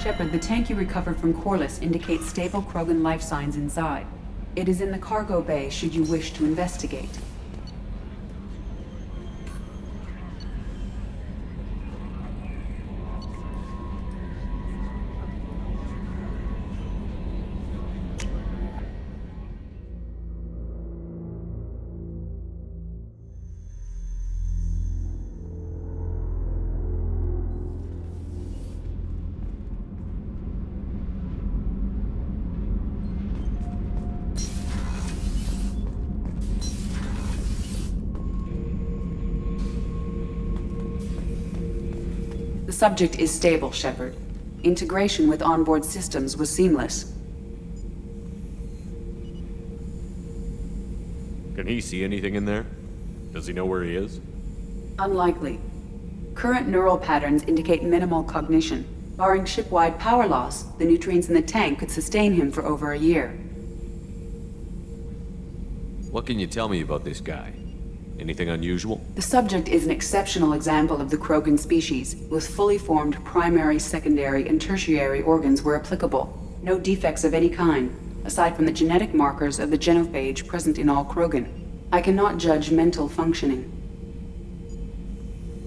Shepard, the tank you recovered from Corliss indicates stable Krogan life signs inside. It is in the cargo bay should you wish to investigate. The subject is stable, Shepard. Integration with onboard systems was seamless. Can he see anything in there? Does he know where he is? Unlikely. Current neural patterns indicate minimal cognition. Barring ship-wide power loss, the nutrients in the tank could sustain him for over a year. What can you tell me about this guy? Anything unusual? The subject is an exceptional example of the Krogan species, with fully formed primary, secondary, and tertiary organs where applicable. No defects of any kind, aside from the genetic markers of the genophage present in all Krogan. I cannot judge mental functioning.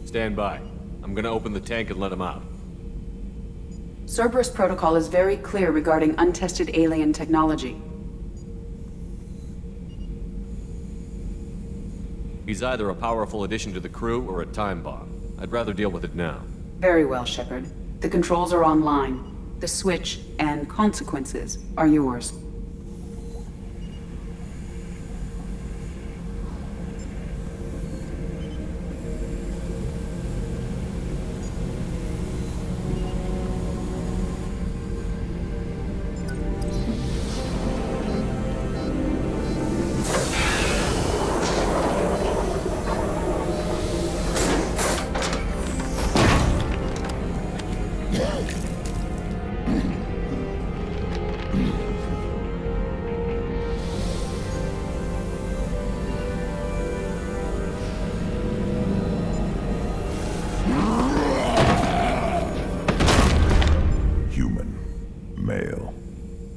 Stand by. I'm gonna open the tank and let him out. Cerberus protocol is very clear regarding untested alien technology. He's either a powerful addition to the crew or a time bomb. I'd rather deal with it now. Very well, Shepard. The controls are online. The switch and consequences are yours.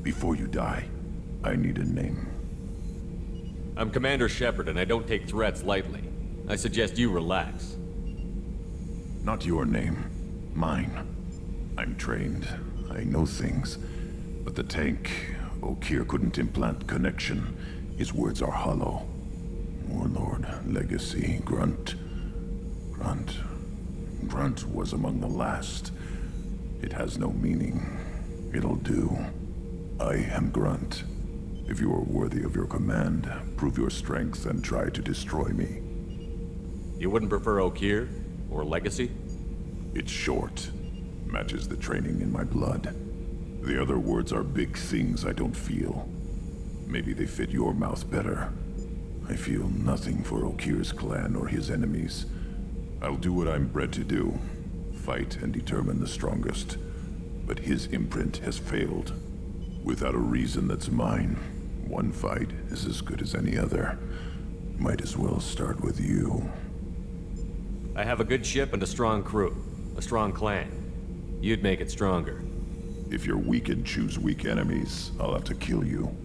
Before you die, I need a name. I'm Commander Shepard, and I don't take threats lightly. I suggest you relax. Not your name. Mine. I'm trained. I know things. But the tank, Okeer couldn't implant connection. His words are hollow. Warlord, Legacy, Grunt. Grunt was among the last. It has no meaning. It'll do. I am Grunt. If you are worthy of your command, prove your strength and try to destroy me. You wouldn't prefer Okeer? Or Legacy? It's short. Matches the training in my blood. The other words are big things I don't feel. Maybe they fit your mouth better. I feel nothing for Okeer's clan or his enemies. I'll do what I'm bred to do. Fight and determine the strongest. But his imprint has failed. Without a reason that's mine, one fight is as good as any other. Might as well start with you. I have a good ship and a strong crew. A strong clan. You'd make it stronger. If you're weak and choose weak enemies, I'll have to kill you.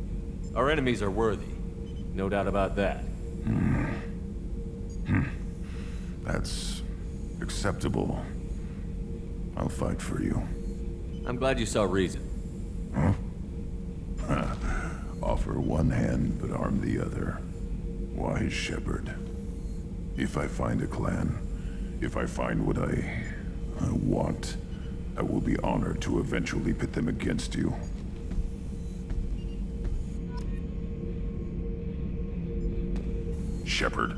Our enemies are worthy. No doubt about that. That's acceptable. I'll fight for you. I'm glad you saw reason. Huh? Offer one hand, but arm the other. Wise Shepard. If I find a clan, if I find what I want, I will be honored to eventually pit them against you. Shepard.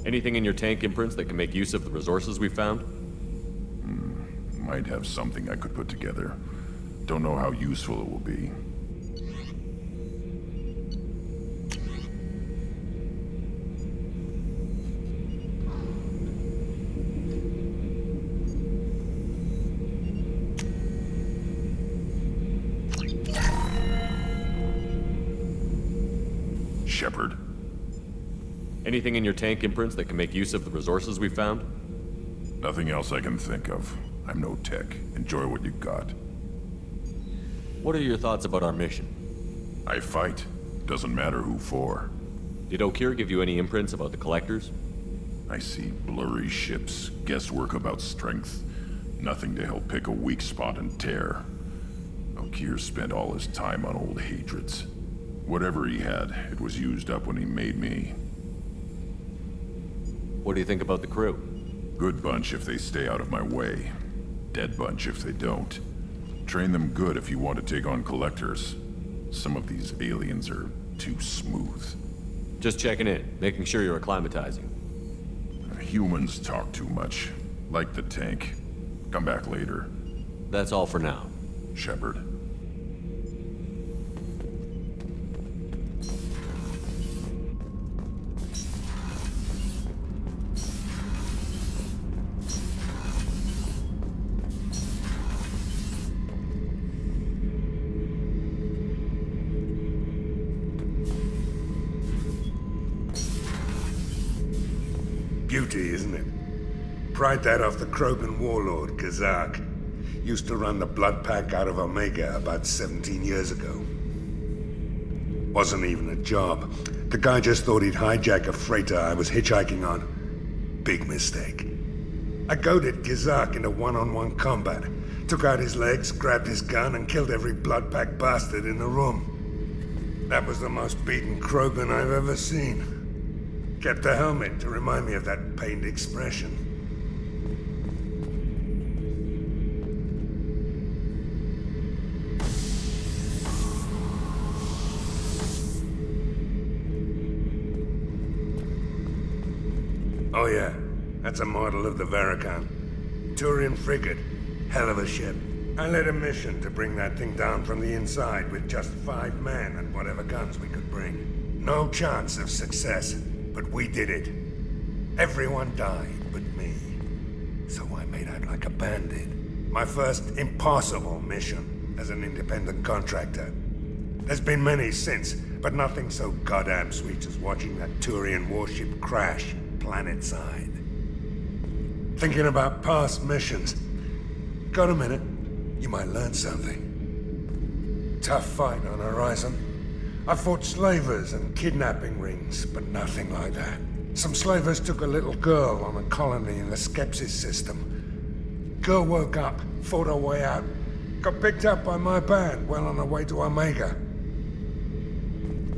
Anything in your tank imprints that can make use of the resources we found? Might have something I could put together. Don't know how useful it will be. Shepard. Anything in your tank imprints that can make use of the resources we found? Nothing else I can think of. I'm no tech. Enjoy what you got. What are your thoughts about our mission? I fight. Doesn't matter who for. Did O'Keefe give you any imprints about the Collectors? I see blurry ships, guesswork about strength. Nothing to help pick a weak spot and tear. O'Keefe spent all his time on old hatreds. Whatever he had, it was used up when he made me. What do you think about the crew? Good bunch if they stay out of my way. Dead bunch if they don't. Train them good if you want to take on Collectors. Some of these aliens are too smooth. Just checking in, making sure you're acclimatizing. Humans talk too much. Like the tank. Come back later. That's all for now. Shepard. Beauty, isn't it? Pried that off the Krogan warlord, Kazak. Used to run the blood pack out of Omega about 17 years ago. Wasn't even a job. The guy just thought he'd hijack a freighter I was hitchhiking on. Big mistake. I goaded Kazak into one-on-one combat. Took out his legs, grabbed his gun, and killed every blood pack bastard in the room. That was the most beaten Krogan I've ever seen. Kept a helmet to remind me of that pained expression. Oh yeah, that's a model of the Varakan. Turian frigate. Hell of a ship. I led a mission to bring that thing down from the inside with just 5 men and whatever guns we could bring. No chance of success. But we did it. Everyone died but me. So I made out like a bandit. My first impossible mission as an independent contractor. There's been many since, but nothing so goddamn sweet as watching that Turian warship crash planet-side. Thinking about past missions. Got a minute? You might learn something. Tough fight on Horizon. I fought slavers and kidnapping rings, but nothing like that. Some slavers took a little girl on a colony in the Skepsis system. Girl woke up, fought her way out. Got picked up by my band well on her way to Omega.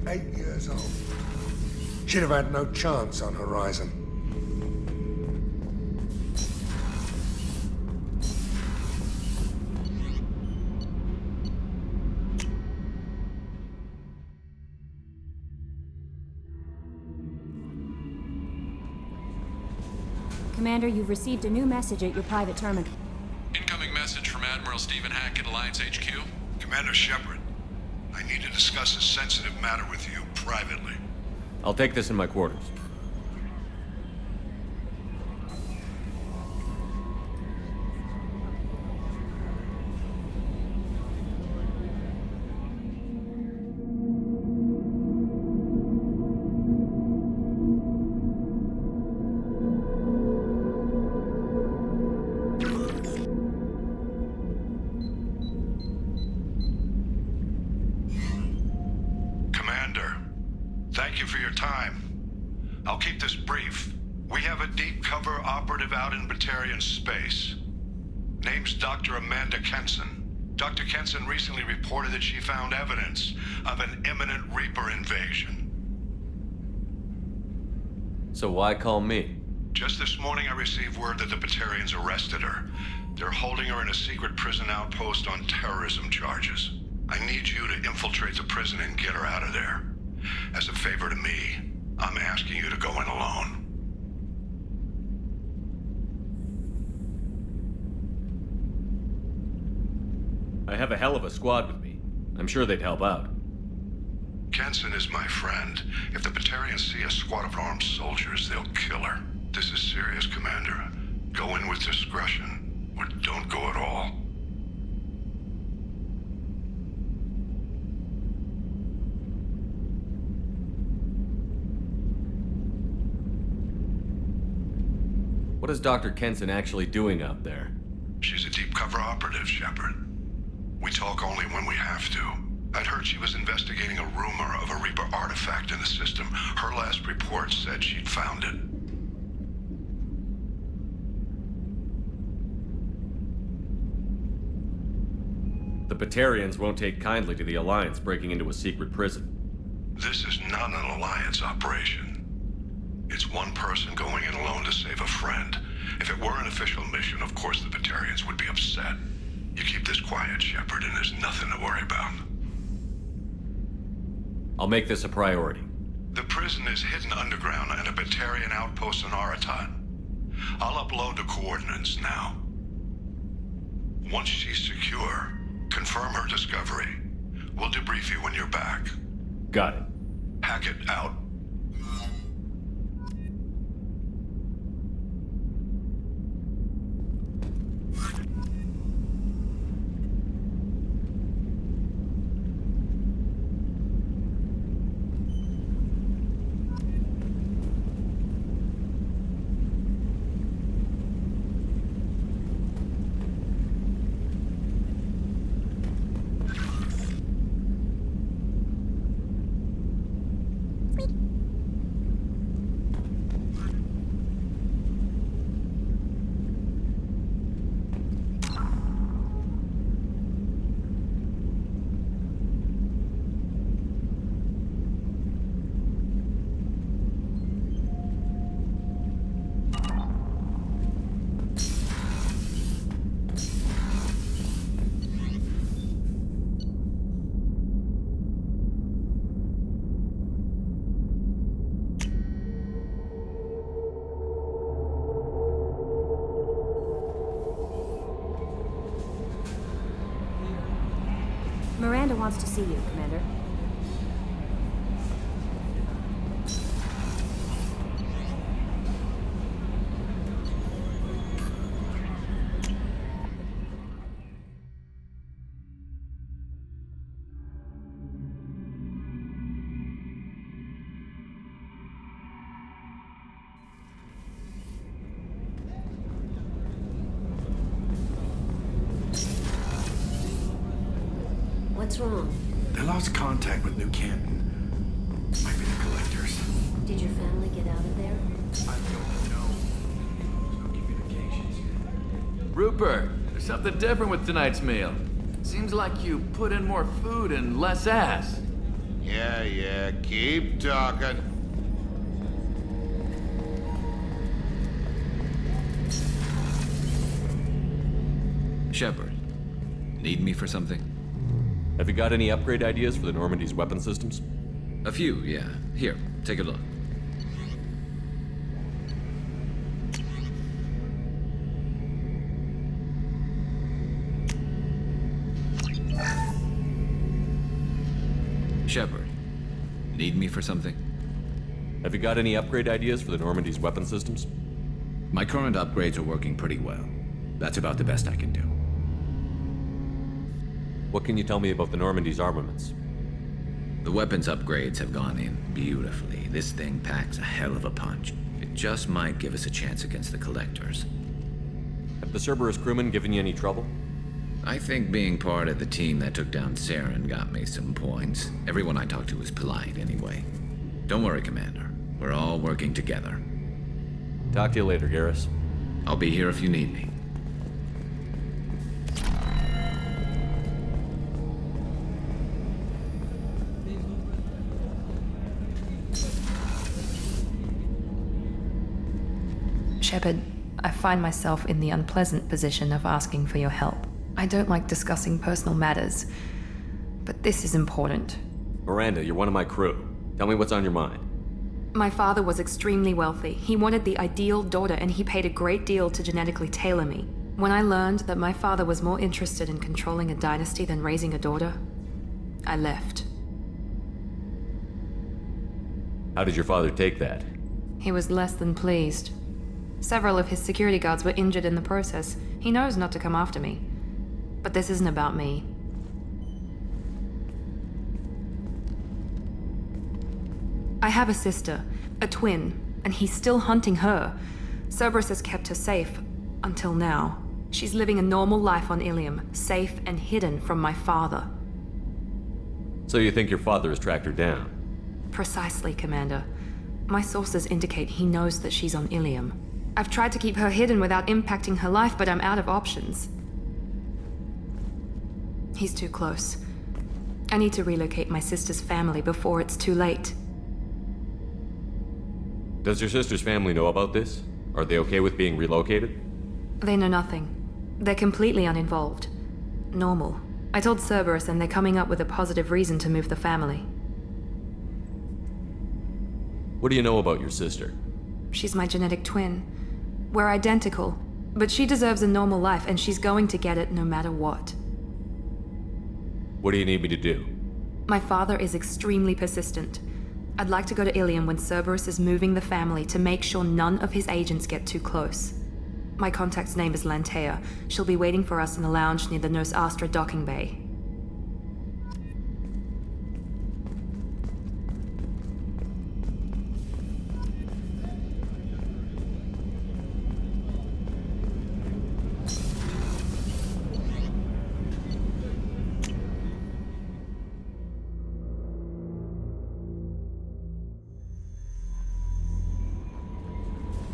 8 years old. She'd have had no chance on Horizon. Commander, you've received a new message at your private terminal. Incoming message from Admiral Stephen Hackett, Alliance HQ. Commander Shepard, I need to discuss a sensitive matter with you privately. I'll take this in my quarters. Thank you for your time. I'll keep this brief. We have a deep cover operative out in Batarian space. Name's Dr. Amanda Kenson. Dr. Kenson recently reported that she found evidence of an imminent Reaper invasion. So why call me? Just this morning I received word that the Batarians arrested her. They're holding her in a secret prison outpost on terrorism charges. I need you to infiltrate the prison and get her out of there. As a favor to me, I'm asking you to go in alone. I have a hell of a squad with me. I'm sure they'd help out. Kenson is my friend. If the Batarians see a squad of armed soldiers, they'll kill her. This is serious, Commander. Go in with discretion, or don't go at all. What is Dr. Kenson actually doing out there? She's a deep cover operative, Shepard. We talk only when we have to. I'd heard she was investigating a rumor of a Reaper artifact in the system. Her last report said she'd found it. The Batarians won't take kindly to the Alliance breaking into a secret prison. This is not an Alliance operation. It's one person going in alone to save a friend. If it were an official mission, of course the Batarians would be upset. You keep this quiet, Shepard, and there's nothing to worry about. I'll make this a priority. The prison is hidden underground at a Batarian outpost in Aratat. I'll upload the coordinates now. Once she's secure, confirm her discovery. We'll debrief you when you're back. Got it. Hackett out. Miranda wants to see you, Commander. What's wrong? They lost contact with New Canton. Might be the Collectors. Did your family get out of there? I don't know. There's no communications. Rupert, there's something different with tonight's meal. Seems like you put in more food and less ass. Yeah, keep talking. Shepard, need me for something? Have you got any upgrade ideas for the Normandy's weapon systems? A few, yeah. Here, take a look. Shepard, need me for something? Have you got any upgrade ideas for the Normandy's weapon systems? My current upgrades are working pretty well. That's about the best I can do. What can you tell me about the Normandy's armaments? The weapons upgrades have gone in beautifully. This thing packs a hell of a punch. It just might give us a chance against the Collectors. Have the Cerberus crewmen given you any trouble? I think being part of the team that took down Saren got me some points. Everyone I talked to was polite anyway. Don't worry, Commander. We're all working together. Talk to you later, Garrus. I'll be here if you need me. Shepard, I find myself in the unpleasant position of asking for your help. I don't like discussing personal matters, but this is important. Miranda, you're one of my crew. Tell me what's on your mind. My father was extremely wealthy. He wanted the ideal daughter, and he paid a great deal to genetically tailor me. When I learned that my father was more interested in controlling a dynasty than raising a daughter, I left. How did your father take that? He was less than pleased. Several of his security guards were injured in the process. He knows not to come after me. But this isn't about me. I have a sister, a twin, and he's still hunting her. Cerberus has kept her safe, until now. She's living a normal life on Ilium, safe and hidden from my father. So you think your father has tracked her down? Precisely, Commander. My sources indicate he knows that she's on Ilium. I've tried to keep her hidden without impacting her life, but I'm out of options. He's too close. I need to relocate my sister's family before it's too late. Does your sister's family know about this? Are they okay with being relocated? They know nothing. They're completely uninvolved. Normal. I told Cerberus and they're coming up with a positive reason to move the family. What do you know about your sister? She's my genetic twin. We're identical, but she deserves a normal life and she's going to get it no matter what. What do you need me to do? My father is extremely persistent. I'd like to go to Ilium when Cerberus is moving the family to make sure none of his agents get too close. My contact's name is Lantea. She'll be waiting for us in the lounge near the Nos Astra docking bay.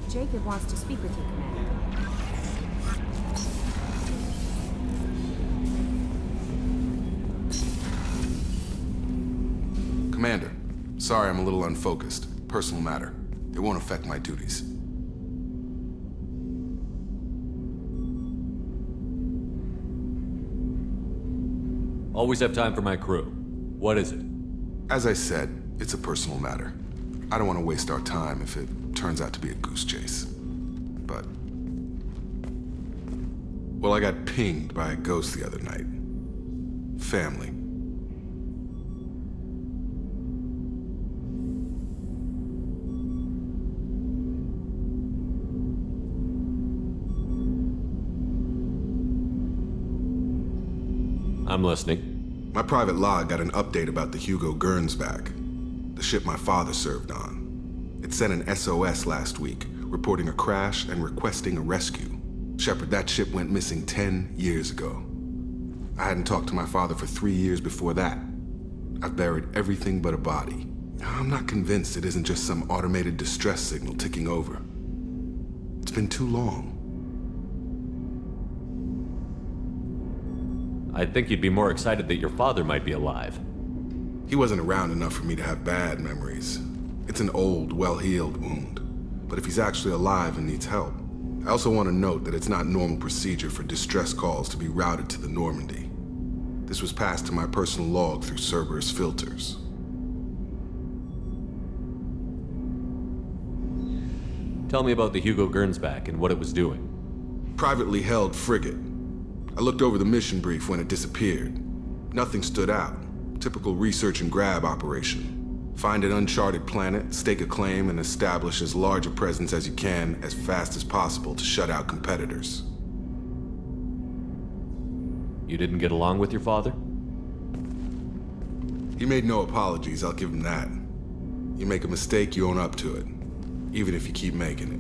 Jacob wants to speak with you, Commander. Commander, sorry I'm a little unfocused. Personal matter. It won't affect my duties. Always have time for my crew. What is it? As I said, it's a personal matter. I don't want to waste our time if it turns out to be a goose chase. But... well, I got pinged by a ghost the other night. Family. I'm listening. My private log got an update about the Hugo Gernsback, the ship my father served on. It sent an SOS last week, reporting a crash and requesting a rescue. Shepard, that ship went missing 10 years ago. I hadn't talked to my father for 3 years before that. I've buried everything but a body. I'm not convinced it isn't just some automated distress signal ticking over. It's been too long. I'd think you'd be more excited that your father might be alive. He wasn't around enough for me to have bad memories. It's an old, well-healed wound. But if he's actually alive and needs help, I also want to note that it's not normal procedure for distress calls to be routed to the Normandy. This was passed to my personal log through Cerberus filters. Tell me about the Hugo Gernsback and what it was doing. Privately held frigate. I looked over the mission brief when it disappeared. Nothing stood out. Typical research and grab operation. Find an uncharted planet, stake a claim, and establish as large a presence as you can as fast as possible to shut out competitors. You didn't get along with your father? He made no apologies, I'll give him that. You make a mistake, you own up to it. Even if you keep making it.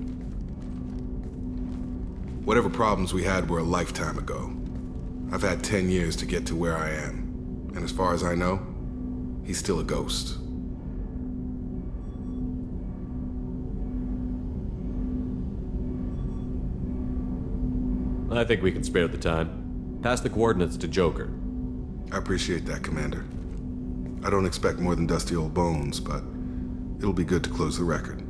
Whatever problems we had were a lifetime ago. I've had 10 years to get to where I am. And as far as I know, he's still a ghost. I think we can spare the time. Pass the coordinates to Joker. I appreciate that, Commander. I don't expect more than dusty old bones, but it'll be good to close the record.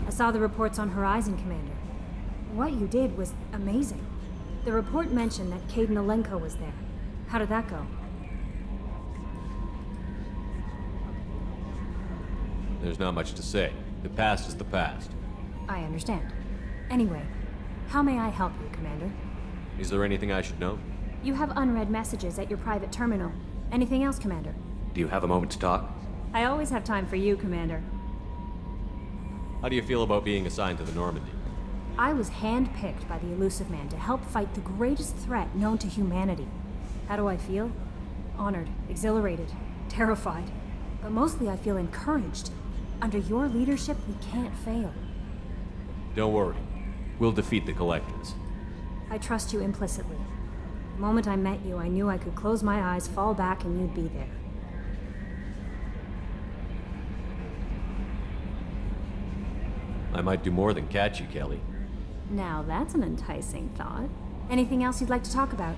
I saw the reports on Horizon, Commander. What you did was amazing. The report mentioned that Caden Alenko was there. How did that go? There's not much to say. The past is the past. I understand. Anyway, how may I help you, Commander? Is there anything I should know? You have unread messages at your private terminal. Anything else, Commander? Do you have a moment to talk? I always have time for you, Commander. How do you feel about being assigned to the Normandy? I was handpicked by the Elusive Man to help fight the greatest threat known to humanity. How do I feel? Honored, exhilarated, terrified. But mostly I feel encouraged. Under your leadership, we can't fail. Don't worry. We'll defeat the Collectors. I trust you implicitly. The moment I met you, I knew I could close my eyes, fall back, and you'd be there. I might do more than catch you, Kelly. Now that's an enticing thought. Anything else you'd like to talk about?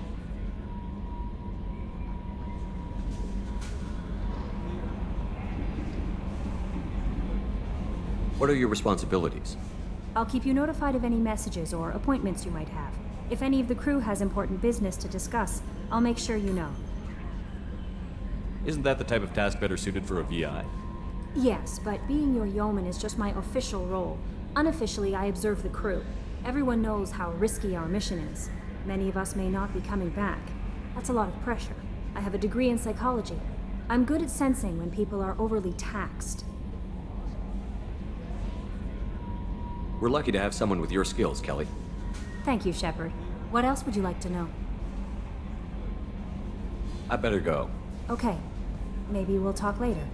What are your responsibilities? I'll keep you notified of any messages or appointments you might have. If any of the crew has important business to discuss, I'll make sure you know. Isn't that the type of task better suited for a VI? Yes, but being your yeoman is just my official role. Unofficially, I observe the crew. Everyone knows how risky our mission is. Many of us may not be coming back. That's a lot of pressure. I have a degree in psychology. I'm good at sensing when people are overly taxed. We're lucky to have someone with your skills, Kelly. Thank you, Shepard. What else would you like to know? I better go. Okay. Maybe we'll talk later.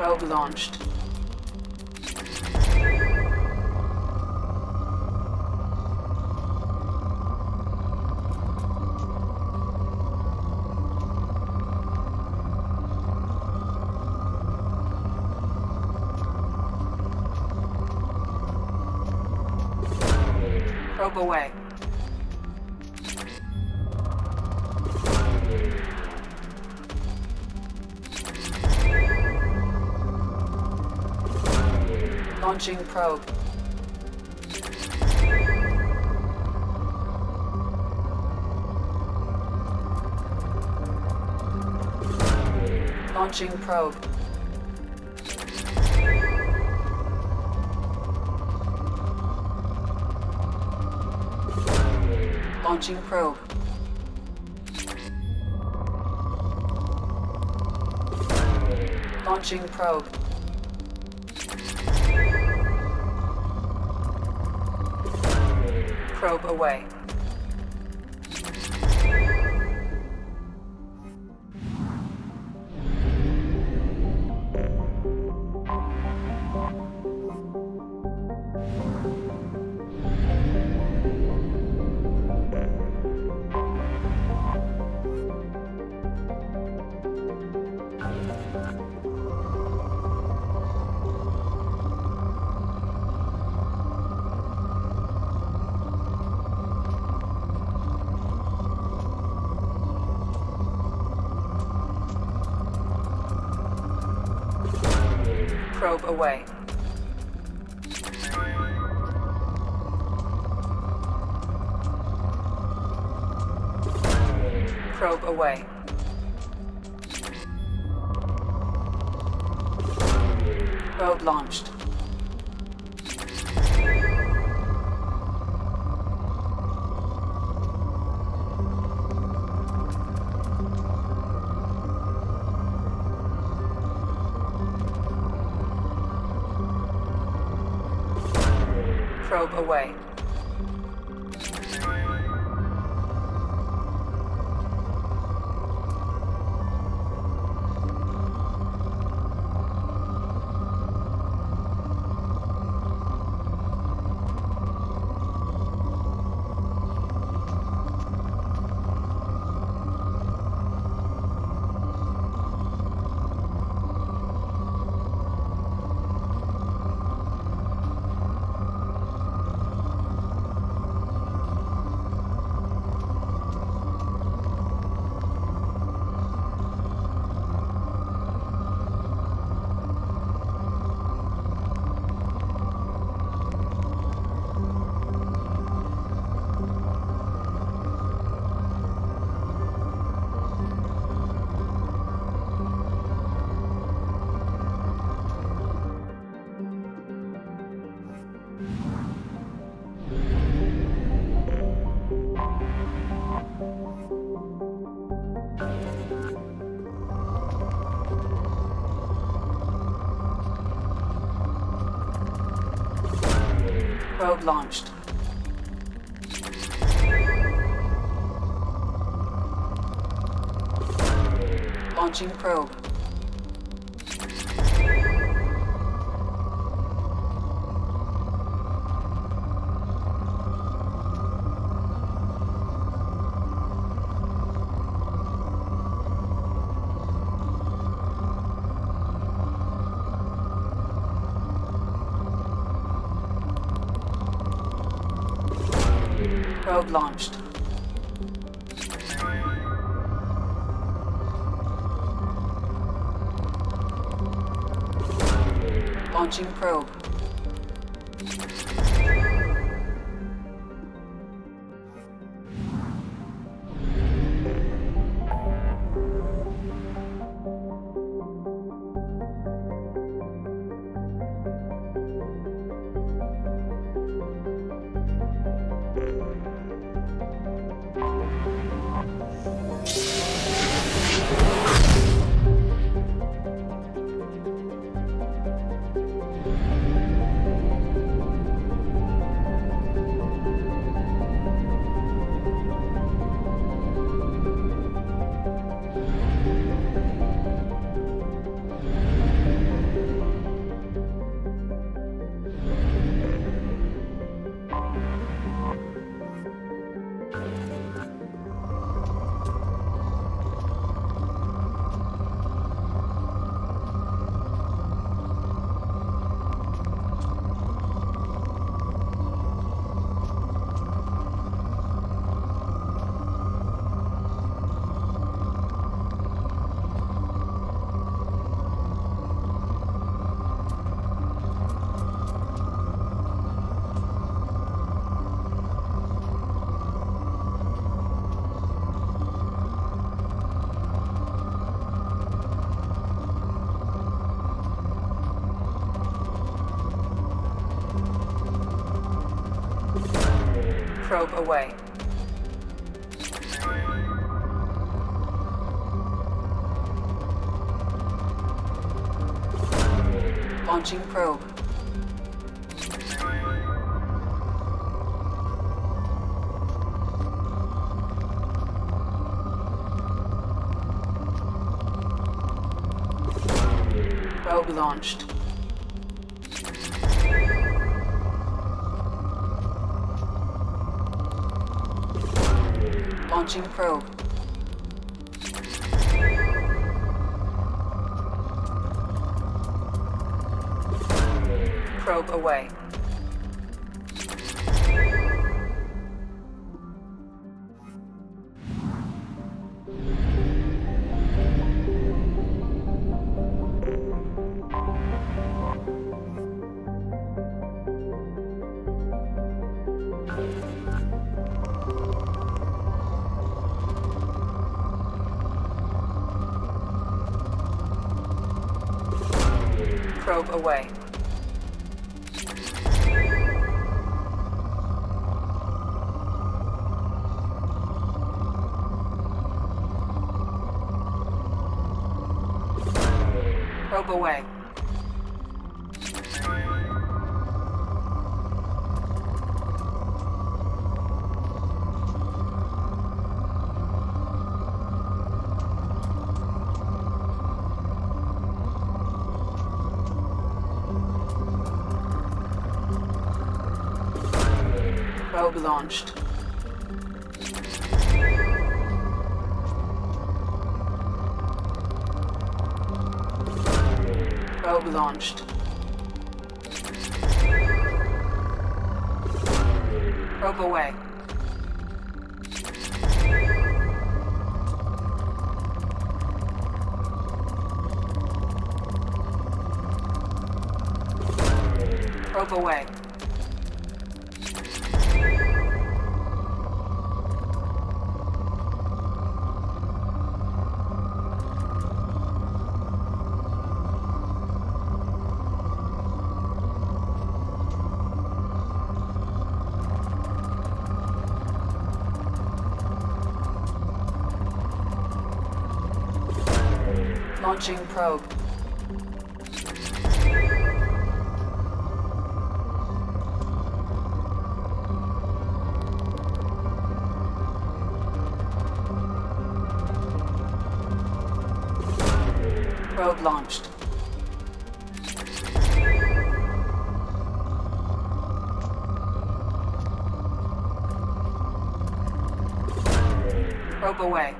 Probe launched. Probe away. Launching probe. Launching probe. Launching probe. Launching probe. Probe away. Probe away. Probe away. Probe launched. Probe away. Probe launched. Launching probe. Probe launched. Launching probe. Probe away. Launching probe. Probe launched. Launching probe. Probe away. Probe away. Probe away. Probe launched. Probe launched. Probe away. Probe away. Launching probe. Probe launched. Probe away.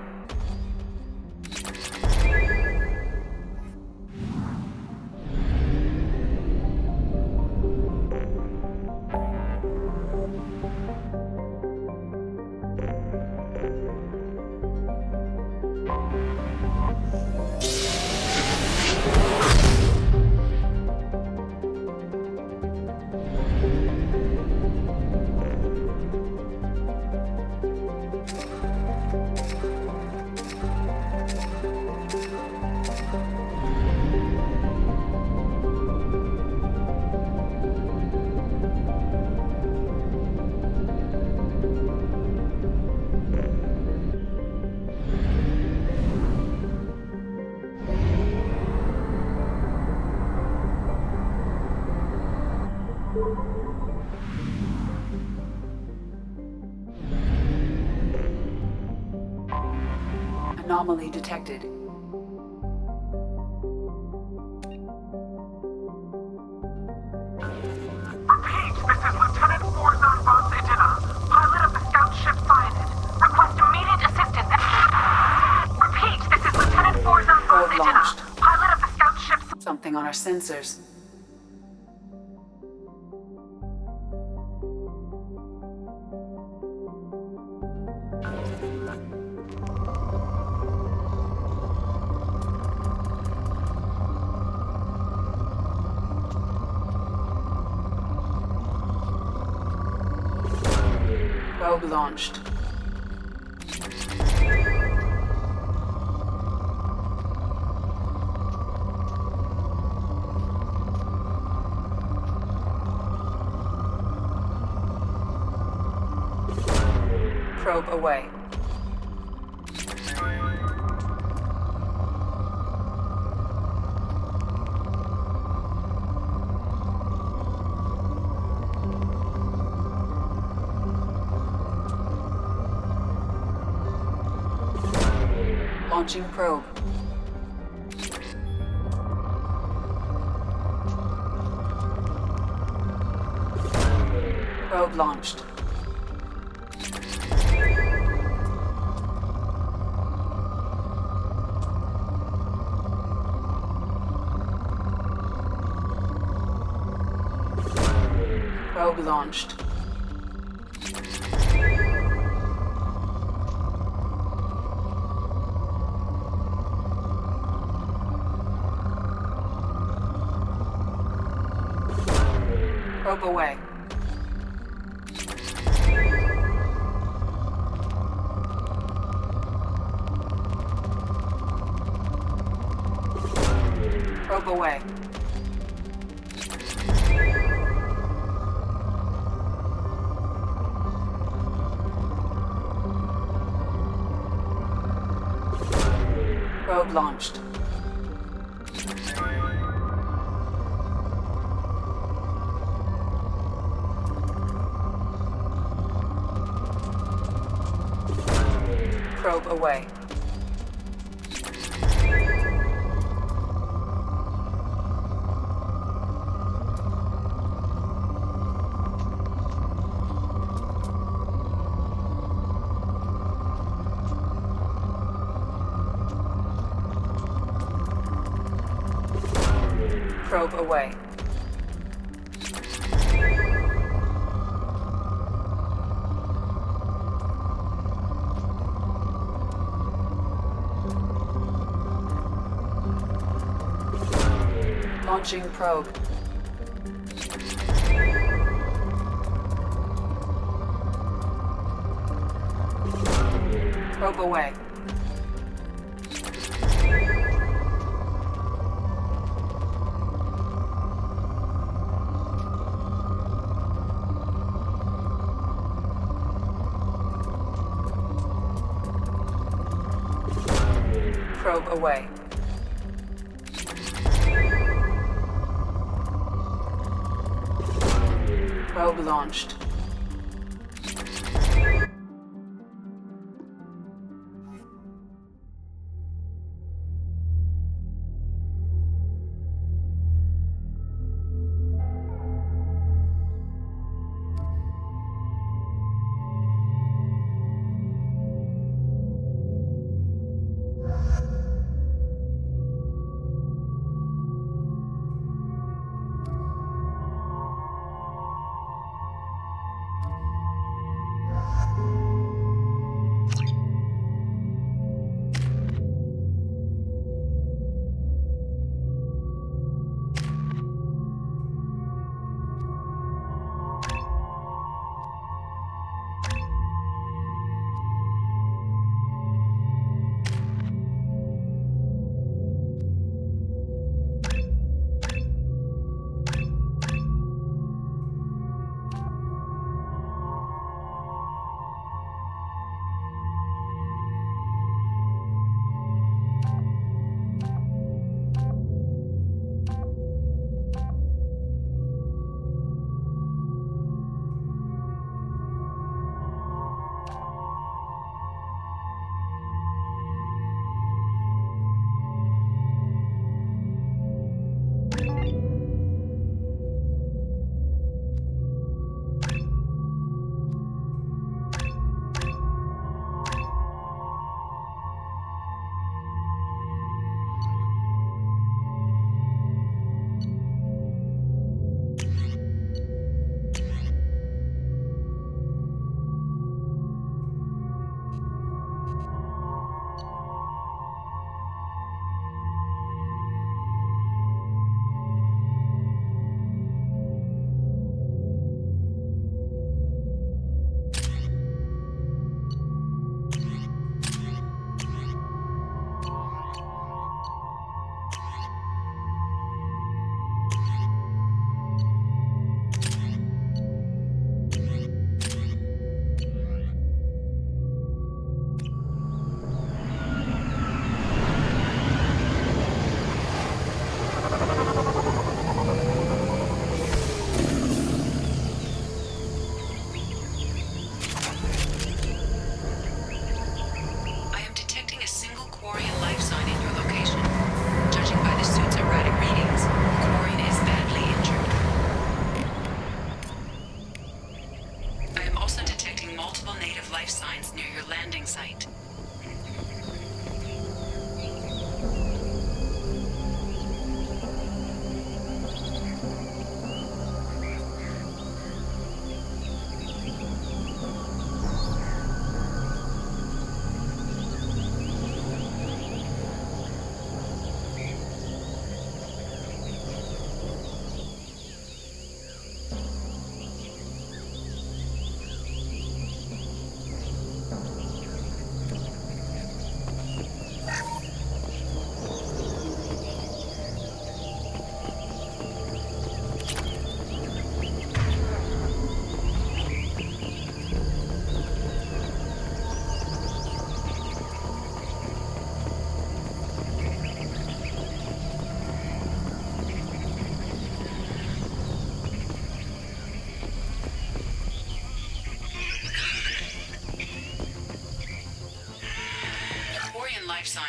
Anomaly detected. Repeat, this is Lieutenant Forzan Vos Edina, pilot of the scout ship Cyanid. Request immediate assistance. Repeat, this is Lieutenant Forzan Vos Edina, pilot of the scout ship. Something on our sensors. Probe launched. Probe away. Launching probe. Probe launched. Probe launched. Probe away. Probe away. Probe launched. Probe away. Probe away. Launching probe. Probe away. Probe away. Probe launched.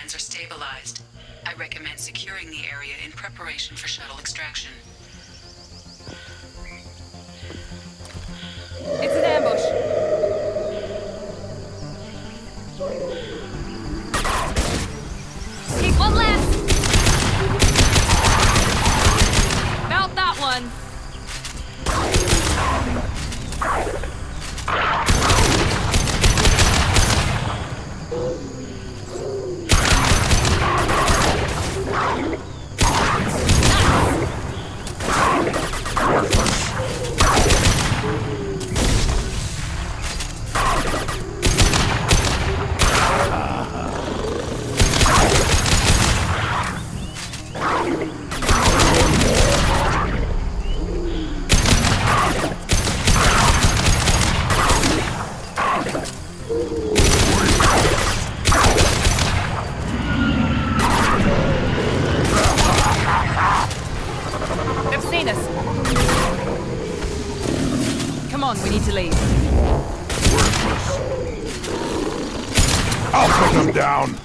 lines are stabilized. I recommend securing the area in preparation for shuttle extraction. It's an ambush. Keep one left. Mount that one. Down!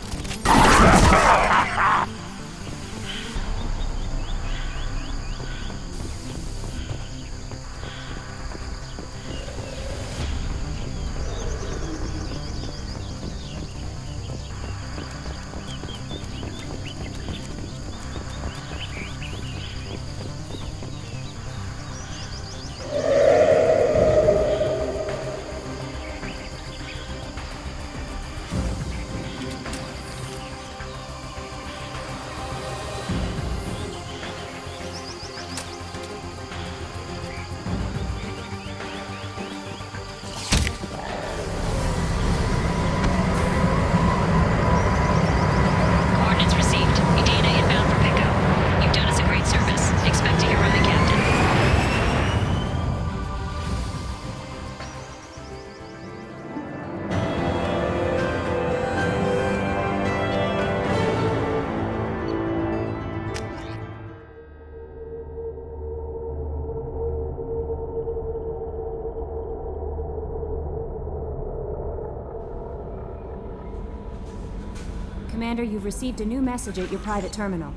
Commander, you've received a new message at your private terminal.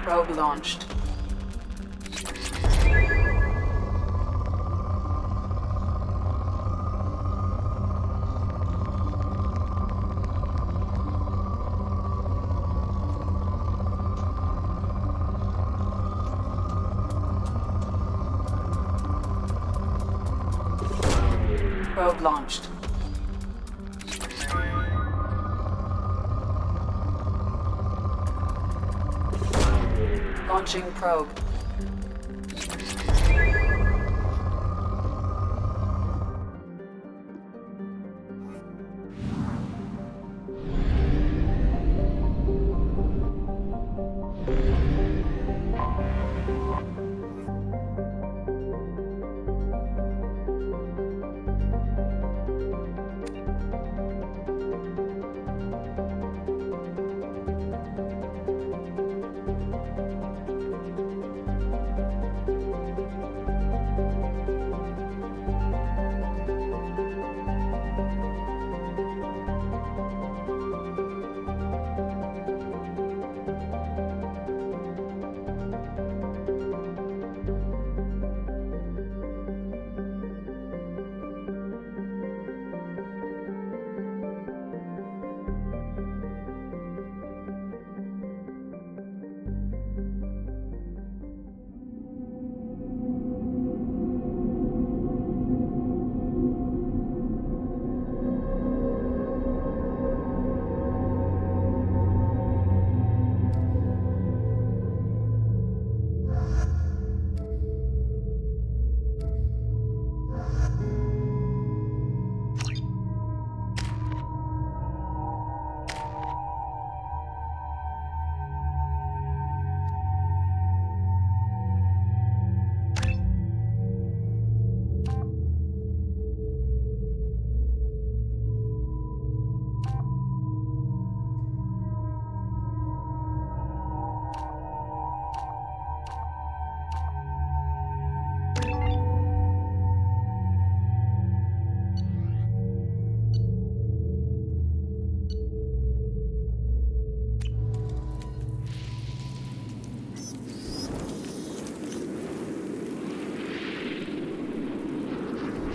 Probe launched. Probe launched. Launching probe.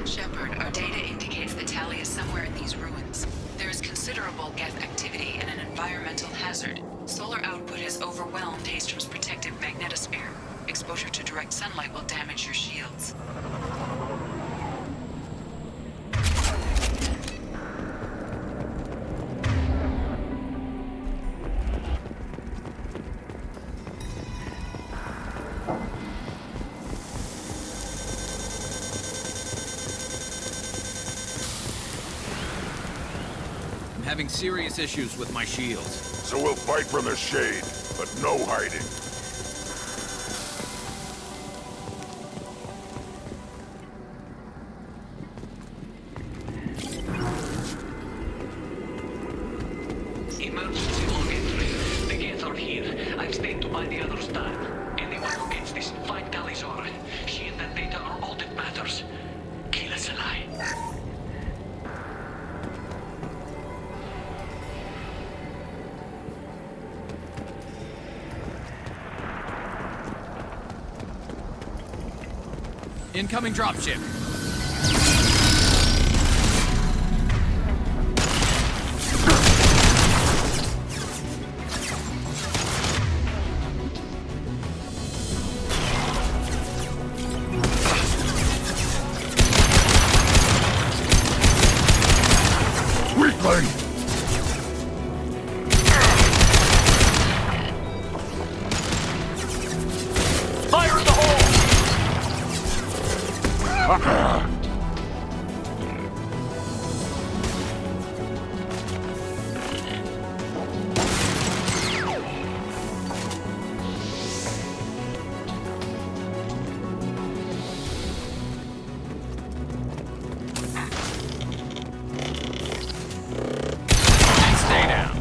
Shepard, our data indicates that Tali is somewhere in these ruins. There is considerable Geth activity and an environmental hazard. Solar output has overwhelmed Hastrom's protective magnetosphere. Exposure to direct sunlight will damage your shields. Having serious issues with my shields. So we'll fight from the shade, but no hiding. Emergency log entry. The Geth are here. I've stayed to buy the others time. Anyone who gets this, find Tali's aura. She and that data are all that matters. Kill us alive. Incoming dropship. Weakling! Fire in the hole! Stay down.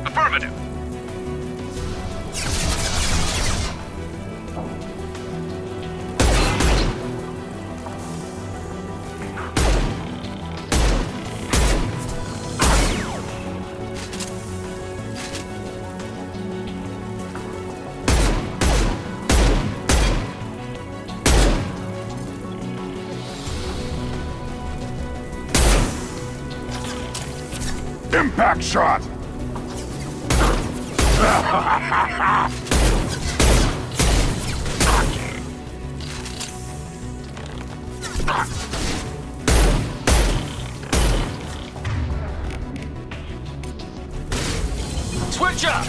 Affirmative. Impact shot! Switch up!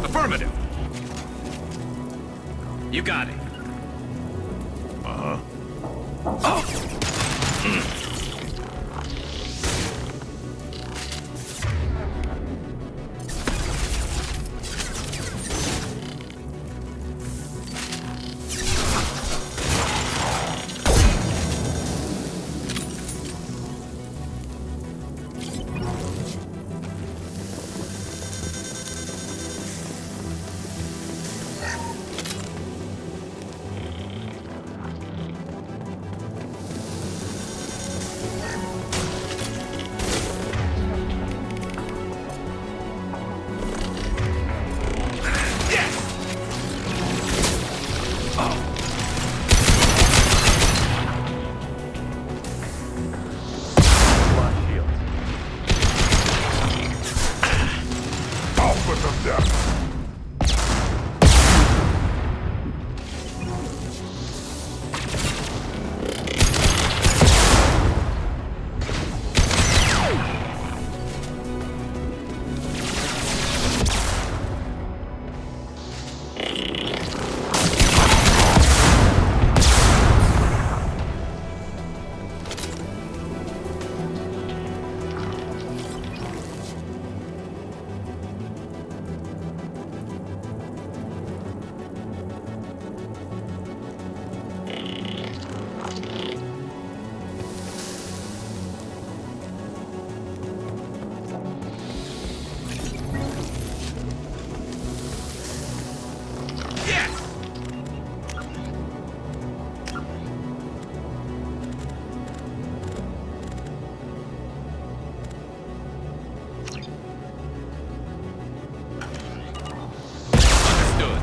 Affirmative. You got it. Uh-huh. Oh!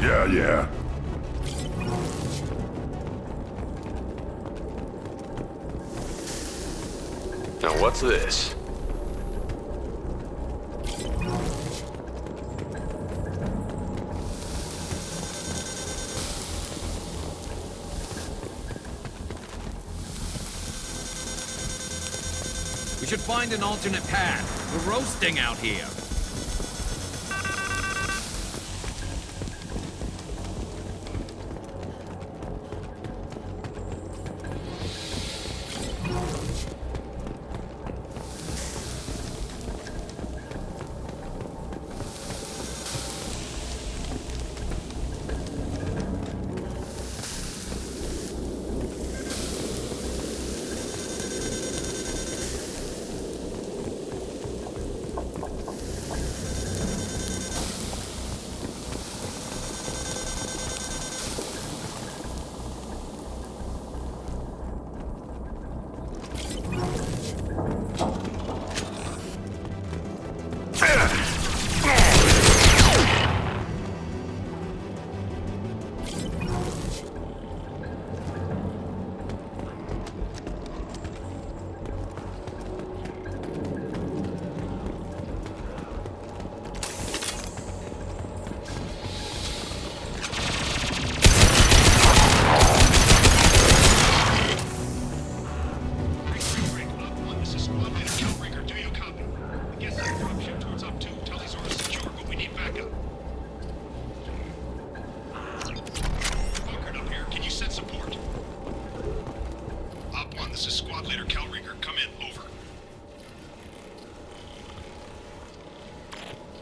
Yeah. Now what's this? We should find an alternate path. We're roasting out here.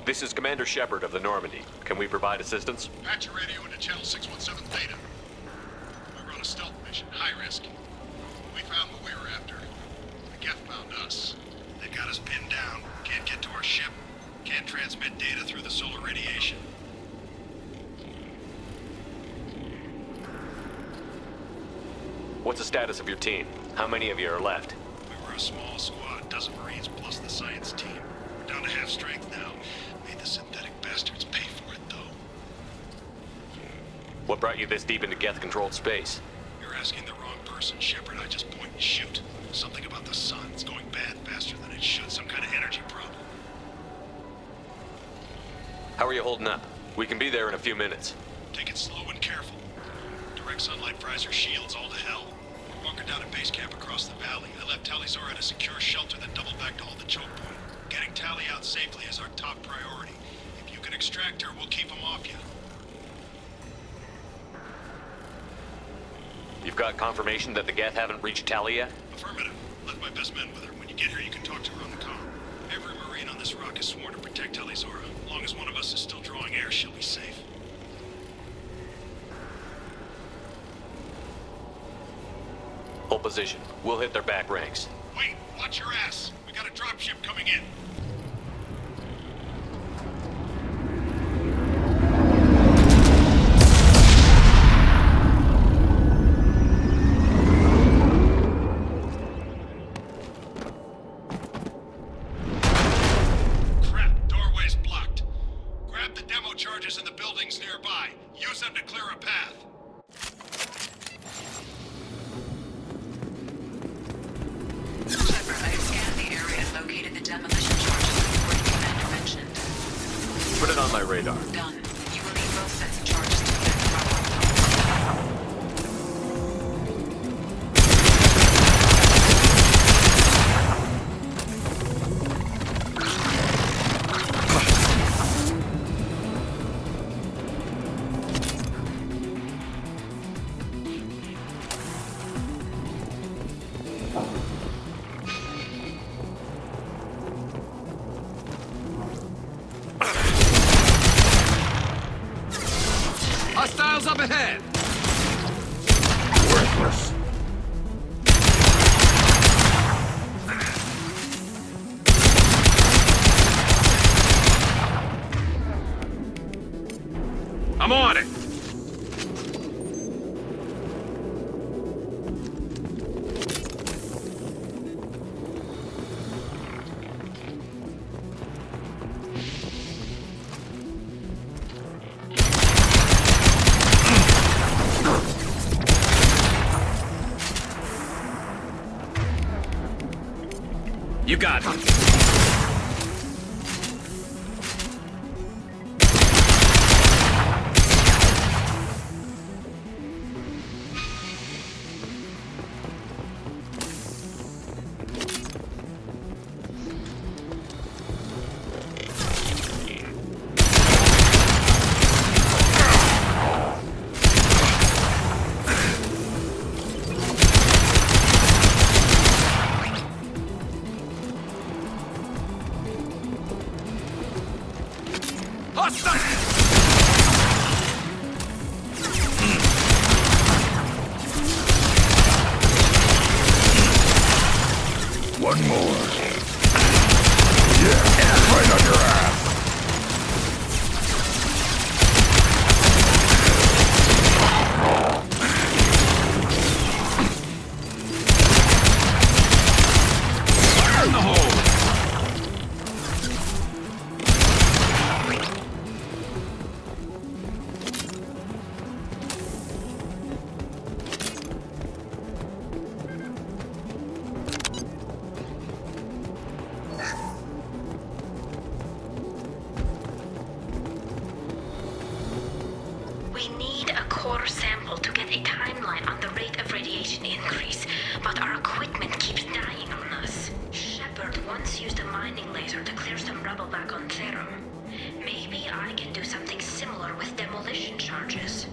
This is Commander Shepard of the Normandy. Can we provide assistance? Patch your radio into channel 617 Theta. We run a stealth mission, high risk. We found what we were after. The Geth found us. They got us pinned down. Can't get to our ship. Can't transmit data through the solar radiation. What's the status of your team? How many of you are left? We were a small squad, dozen Marines plus the science team. We're down to half strength now. Made the synthetic bastards pay for it, though. What brought you this deep into Geth-controlled space? You're asking the wrong person, Shepard. I just point and shoot. Something about the sun. It's going bad faster than it should. Some kind of energy problem. How are you holding up? We can be there in a few minutes. Take it slow and careful. Direct sunlight fries your shields all to hell. We're bunkered down at base camp across the valley. I left Tali at a secure shelter, then doubled back to hold the choke point. Getting Tali out safely is our top priority. If you can extract her, we'll keep them off you. You've got confirmation that the Geth haven't reached Tali yet? Affirmative. Left my best men with her. When you get here, you can talk to her on the comm. Every Marine on this rock is sworn to protect Tali. As long as one of us is still drawing air, she'll be safe. Hold position. We'll hit their back ranks. Wait, watch your ass. We got a dropship coming in. Crap, doorway's blocked. Grab the demo charges in the buildings nearby. Use them to clear a path. Located the demolition charges the Commander mentioned. Put it on my radar. Done. You will need both sets of charges to connect properly. Hostiles up ahead! Worthless. I'm on it! You got it. One more. Yeah, right on your ass. Fire in the hole! We need a core sample to get a timeline on the rate of radiation increase, but our equipment keeps dying on us. Shepard once used a mining laser to clear some rubble back on Therum. Maybe I can do something similar with demolition charges.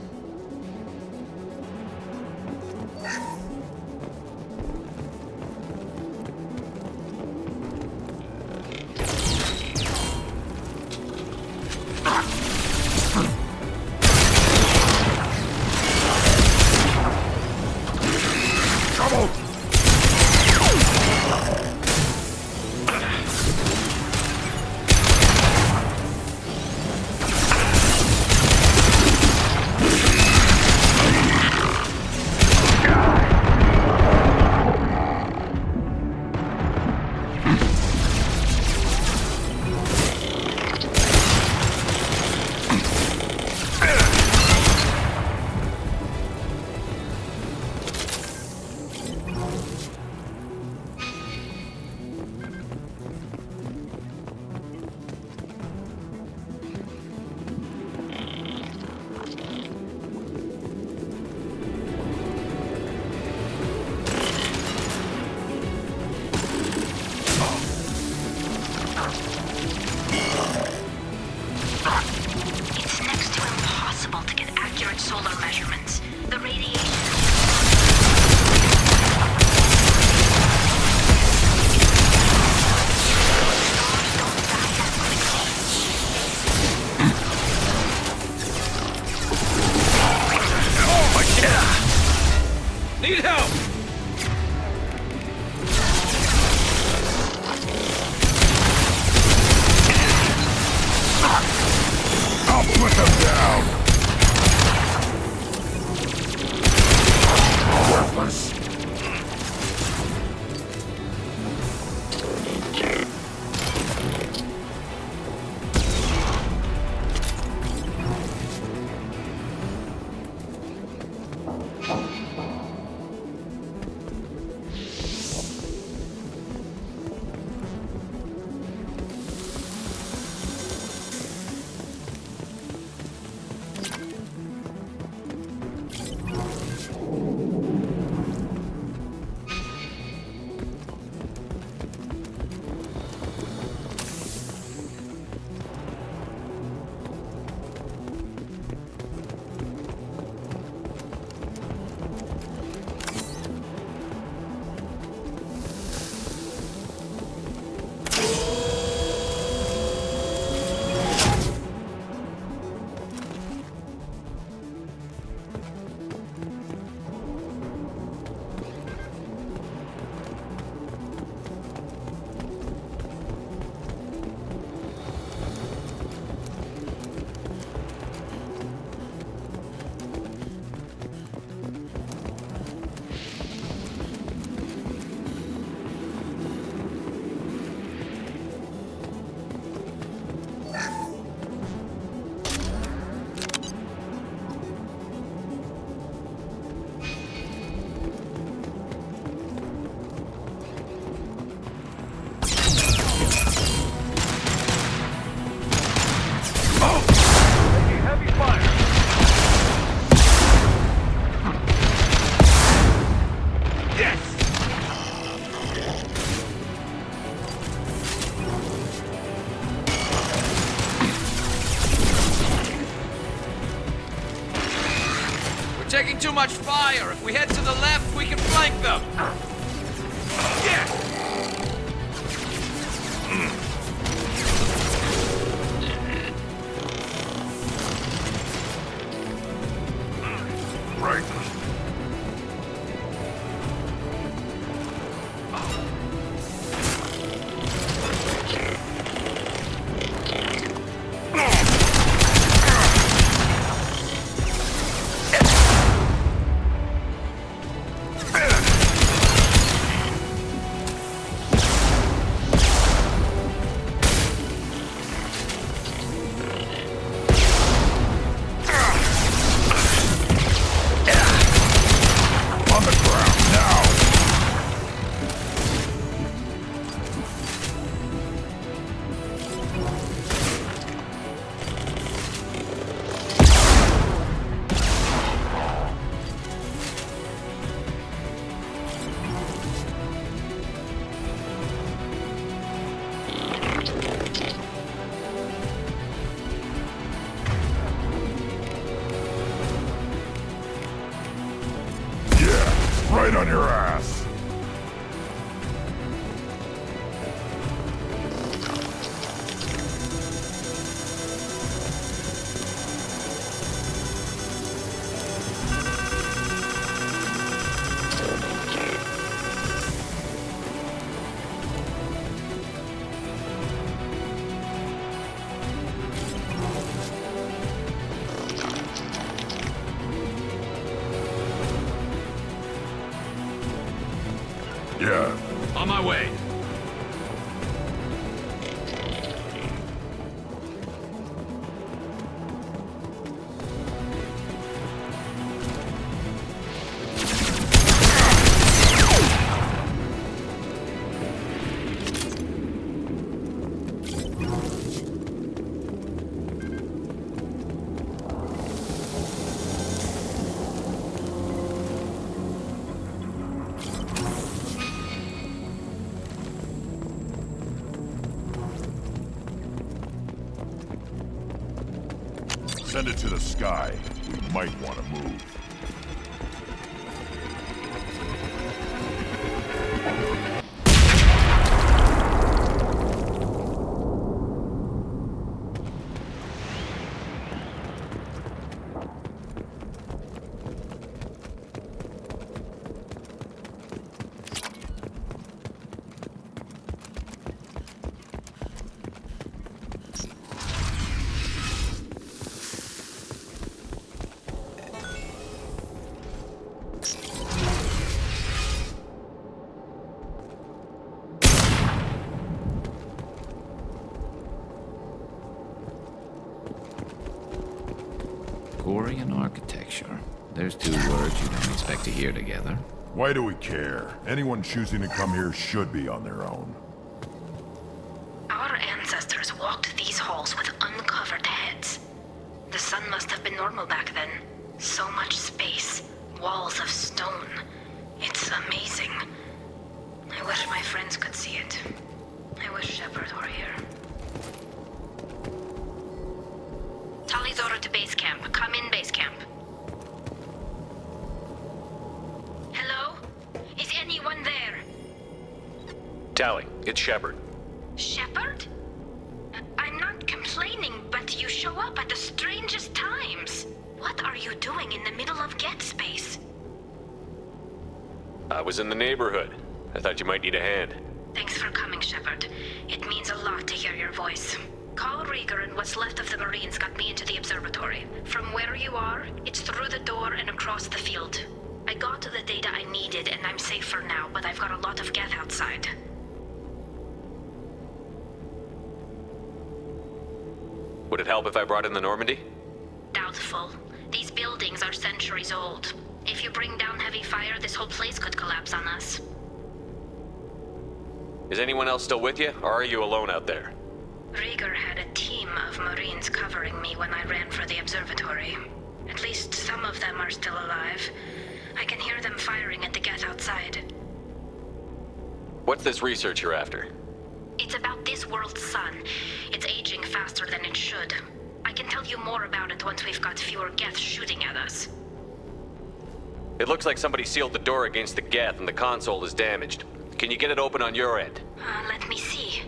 Need help! I'll put them down! taking too much fire. If we head to the left, we can flank them. Right. Right on your ass! Yeah. On my way. Send it to the sky. We might want to move. Quarian architecture. There's two words you don't expect to hear together. Why do we care? Anyone choosing to come here should be on their own. Our ancestors walked these halls with uncovered heads. The sun must have been normal back then. So much space, walls of stone. It's amazing. I wish my friends could see it. I wish Shepard were here. Tali's order to base camp. Come in, base camp. Hello? Is anyone there? Tali, it's Shepard. Shepard? I'm not complaining, but you show up at the strangest times. What are you doing in the middle of Get Space? I was in the neighborhood. I thought you might need a hand. Thanks for coming, Shepard. It means a lot to hear your voice. Call Rieger and what's left of the Marines got me into the observatory. From where you are, it's through the door and across the field. I got to the data I needed and I'm safe for now, but I've got a lot of Geth outside. Would it help if I brought in the Normandy? Doubtful. These buildings are centuries old. If you bring down heavy fire, this whole place could collapse on us. Is anyone else still with you, or are you alone out there? Rieger had a team of Marines covering me when I ran for the observatory. At least some of them are still alive. I can hear them firing at the Geth outside. What's this research you're after? It's about this world's sun. It's aging faster than it should. I can tell you more about it once we've got fewer Geth shooting at us. It looks like somebody sealed the door against the geth and the console is damaged. Can you get it open on your end? Let me see.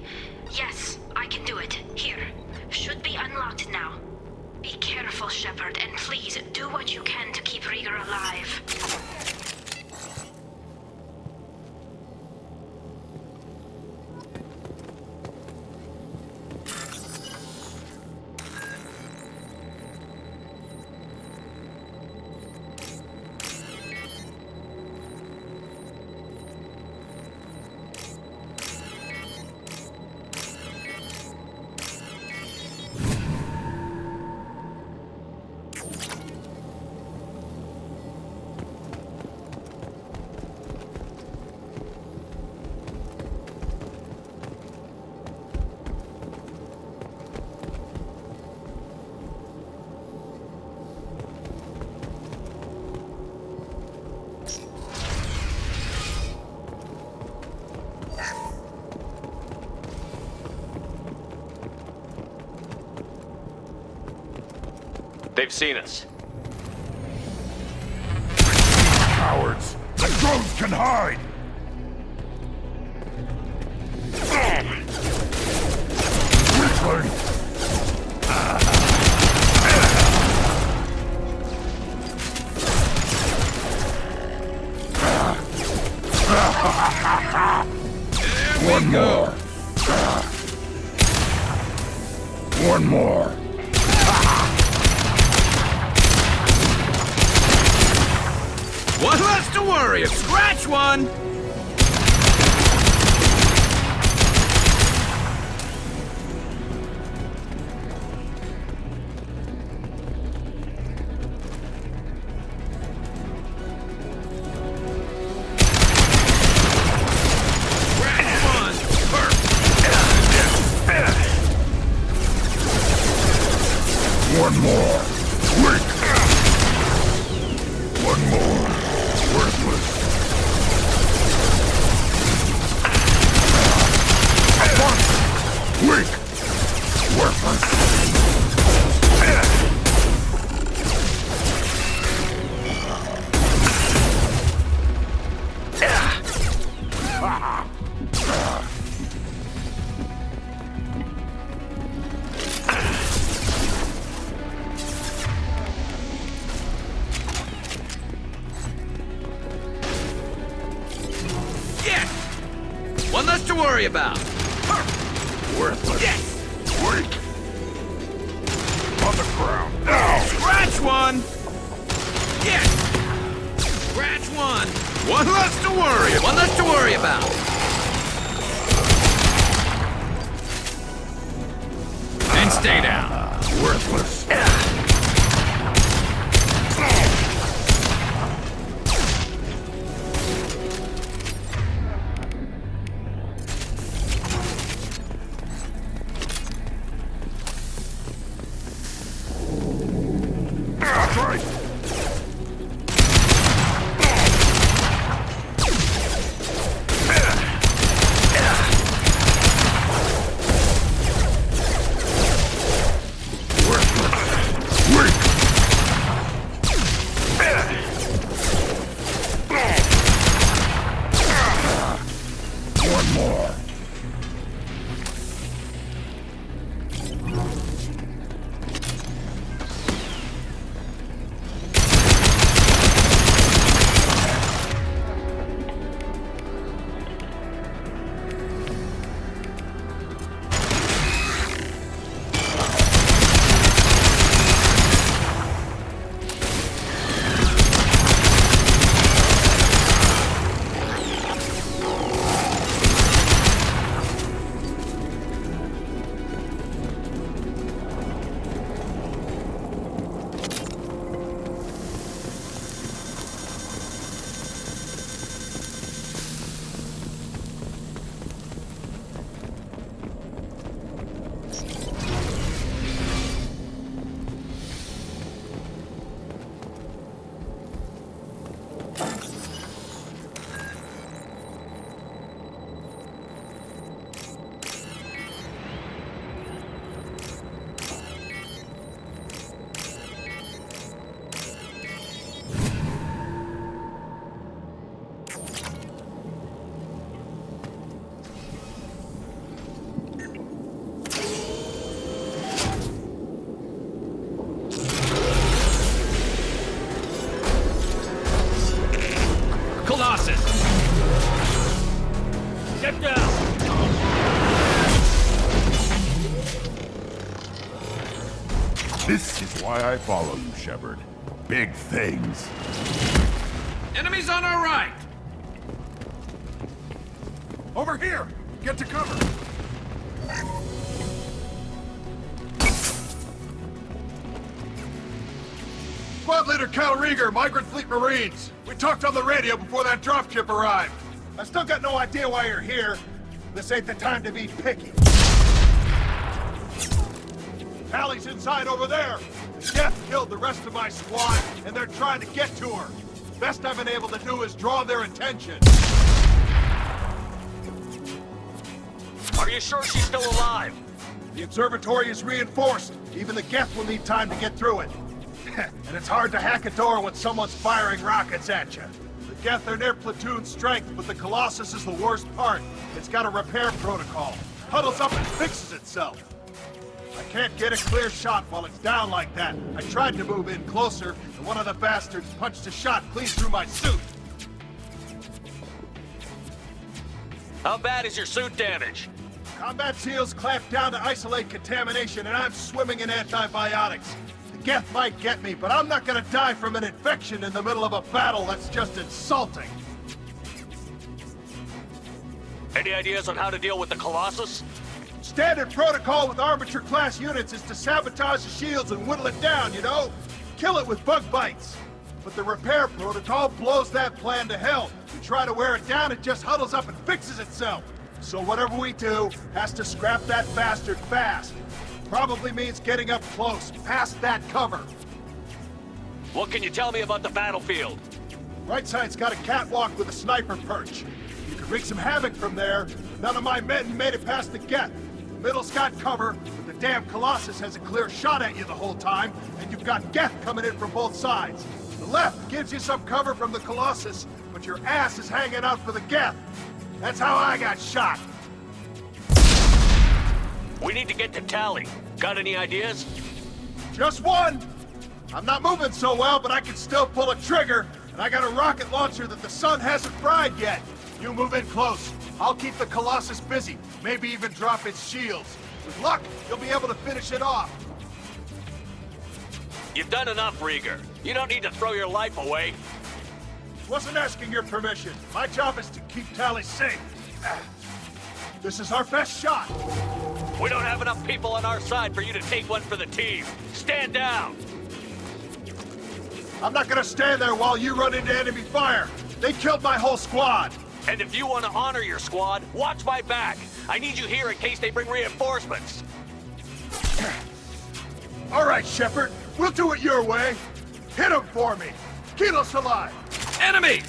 Yes, I can do it. Here. Should be unlocked now. Be careful, Shepard, and please do what you can to keep Rieger alive. They've seen us. Cowards! The drones can hide! Weakling! One more. One more. One less to worry. Scratch one. One more. Weak. One more. Worthless. Weak. Worthless. One less to worry about. Worthless. Yes. Weak. On the ground. Now. Scratch one. Yes. Scratch one. One less to worry. One less to worry about. And stay down. Worthless. This is why I follow you, Shepard. Big things. Enemies on our right! Over here! Get to cover! Squad Leader Cal Rieger, Migrant Fleet Marines. We talked on the radio before that dropship arrived. I still got no idea why you're here. This ain't the time to be picky. Tali's inside over there. Death killed the rest of my squad, and they're trying to get to her. Best I've been able to do is draw their attention. Are you sure she's still alive? The observatory is reinforced. Even the Geth will need time to get through it. And it's hard to hack a door when someone's firing rockets at you. The Geth are near platoon strength, but the Colossus is the worst part. It's got a repair protocol. Huddles up and fixes itself. I can't get a clear shot while it's down like that. I tried to move in closer, and one of the bastards punched a shot clean through my suit. How bad is your suit damage? Combat SEALs clamped down to isolate contamination, and I'm swimming in antibiotics. The Geth might get me, but I'm not gonna die from an infection in the middle of a battle. That's just insulting. Any ideas on how to deal with the Colossus? Standard protocol with Arbiter-class units is to sabotage the shields and whittle it down, you know? Kill it with bug bites. But the repair protocol blows that plan to hell. You try to wear it down, it just huddles up and fixes itself. So whatever we do has to scrap that bastard fast. Probably means getting up close, past that cover. What can you tell me about the battlefield? Right side's got a catwalk with a sniper perch. You can wreak some havoc from there. None of my men made it past the Geth. The middle's got cover, but the damn Colossus has a clear shot at you the whole time, and you've got Geth coming in from both sides. The left gives you some cover from the Colossus, but your ass is hanging out for the Geth. That's how I got shot. We need to get to Tali. Got any ideas? Just one. I'm not moving so well, but I can still pull a trigger, and I got a rocket launcher that the sun hasn't fried yet. You move in close. I'll keep the Colossus busy, maybe even drop its shields. With luck, you'll be able to finish it off. You've done enough, Rieger. You don't need to throw your life away. Wasn't asking your permission. My job is to keep Tali safe. This is our best shot. We don't have enough people on our side for you to take one for the team. Stand down. I'm not gonna stand there while you run into enemy fire. They killed my whole squad. And if you want to honor your squad, watch my back. I need you here in case they bring reinforcements. All right, Shepard. We'll do it your way. Hit him for me. Kilos alive. Enemy!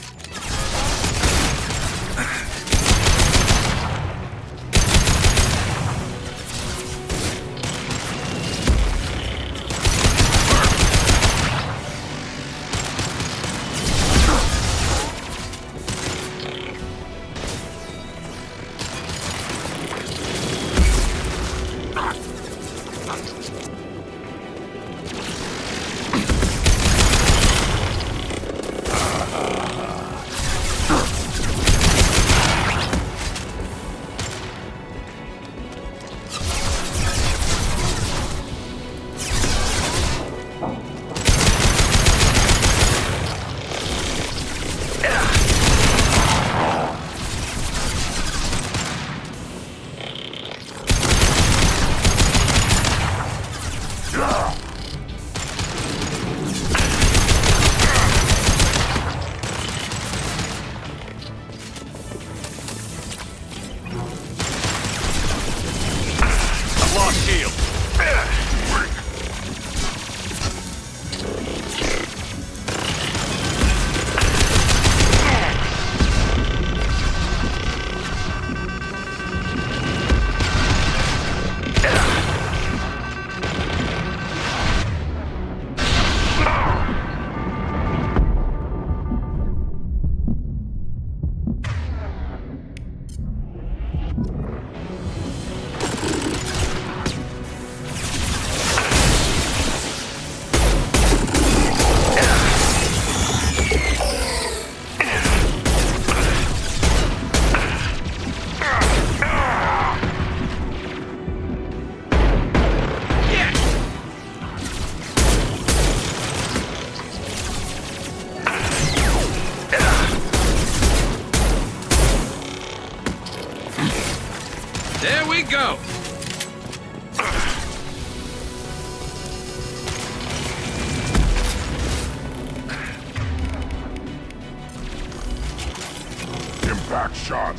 back shot.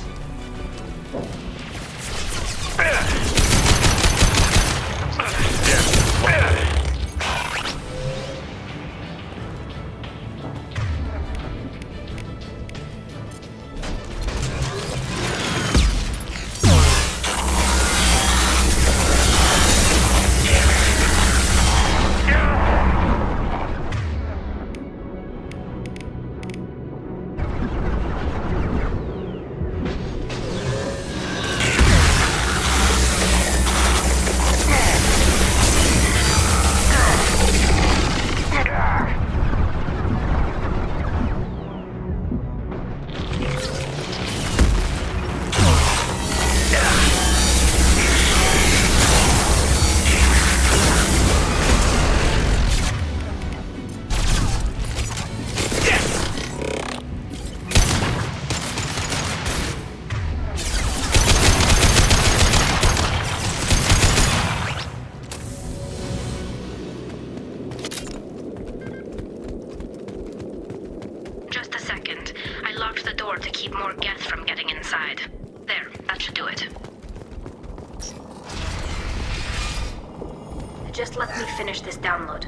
Just let me finish this download.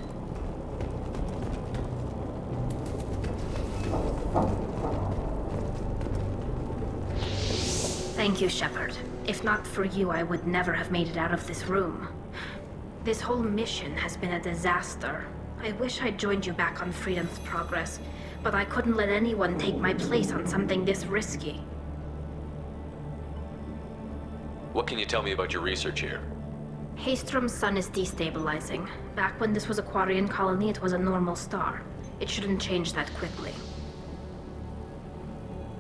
Thank you, Shepard. If not for you, I would never have made it out of this room. This whole mission has been a disaster. I wish I'd joined you back on Freedom's Progress, but I couldn't let anyone take my place on something this risky. What can you tell me about your research here? Haystrom's sun is destabilizing. Back when this was a Quarian colony, it was a normal star. It shouldn't change that quickly.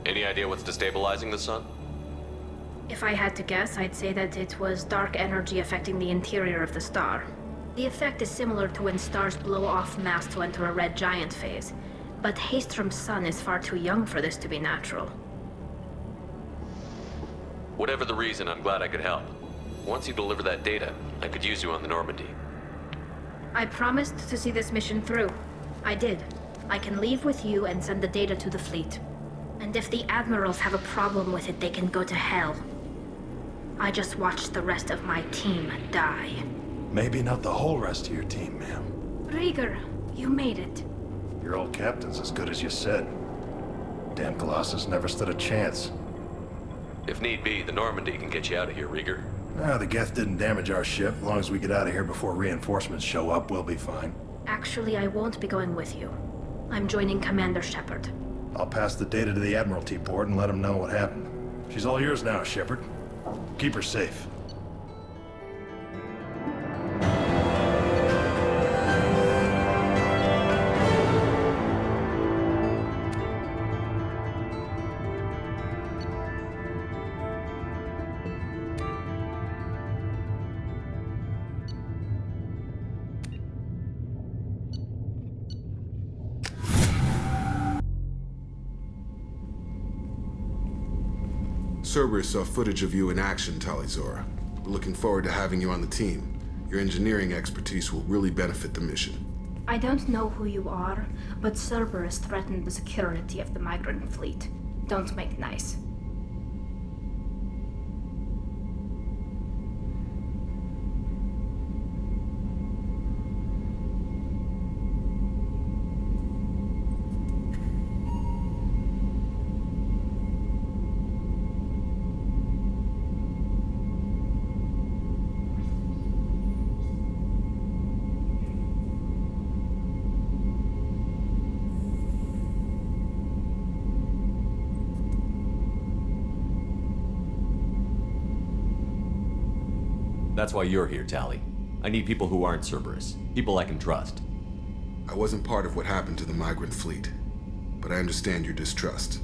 Any idea what's destabilizing the sun? If I had to guess, I'd say that it was dark energy affecting the interior of the star. The effect is similar to when stars blow off mass to enter a red giant phase, but Haystrom's sun is far too young for this to be natural. Whatever the reason, I'm glad I could help. Once you deliver that data, I could use you on the Normandy. I promised to see this mission through. I did. I can leave with you and send the data to the fleet. And if the Admirals have a problem with it, they can go to hell. I just watched the rest of my team die. Maybe not the whole rest of your team, ma'am. Rieger, you made it. Your old captain's as good as you said. Damn Colossus never stood a chance. If need be, the Normandy can get you out of here, Rieger. The Geth didn't damage our ship. As long as we get out of here before reinforcements show up, we'll be fine. Actually, I won't be going with you. I'm joining Commander Shepard. I'll pass the data to the Admiralty port and let them know what happened. She's all yours now, Shepard. Keep her safe. Cerberus saw footage of you in action, Tali. We're looking forward to having you on the team. Your engineering expertise will really benefit the mission. I don't know who you are, but Cerberus threatened the security of the migrant fleet. Don't make nice. That's why you're here, Tali. I need people who aren't Cerberus. People I can trust. I wasn't part of what happened to the migrant fleet, but I understand your distrust.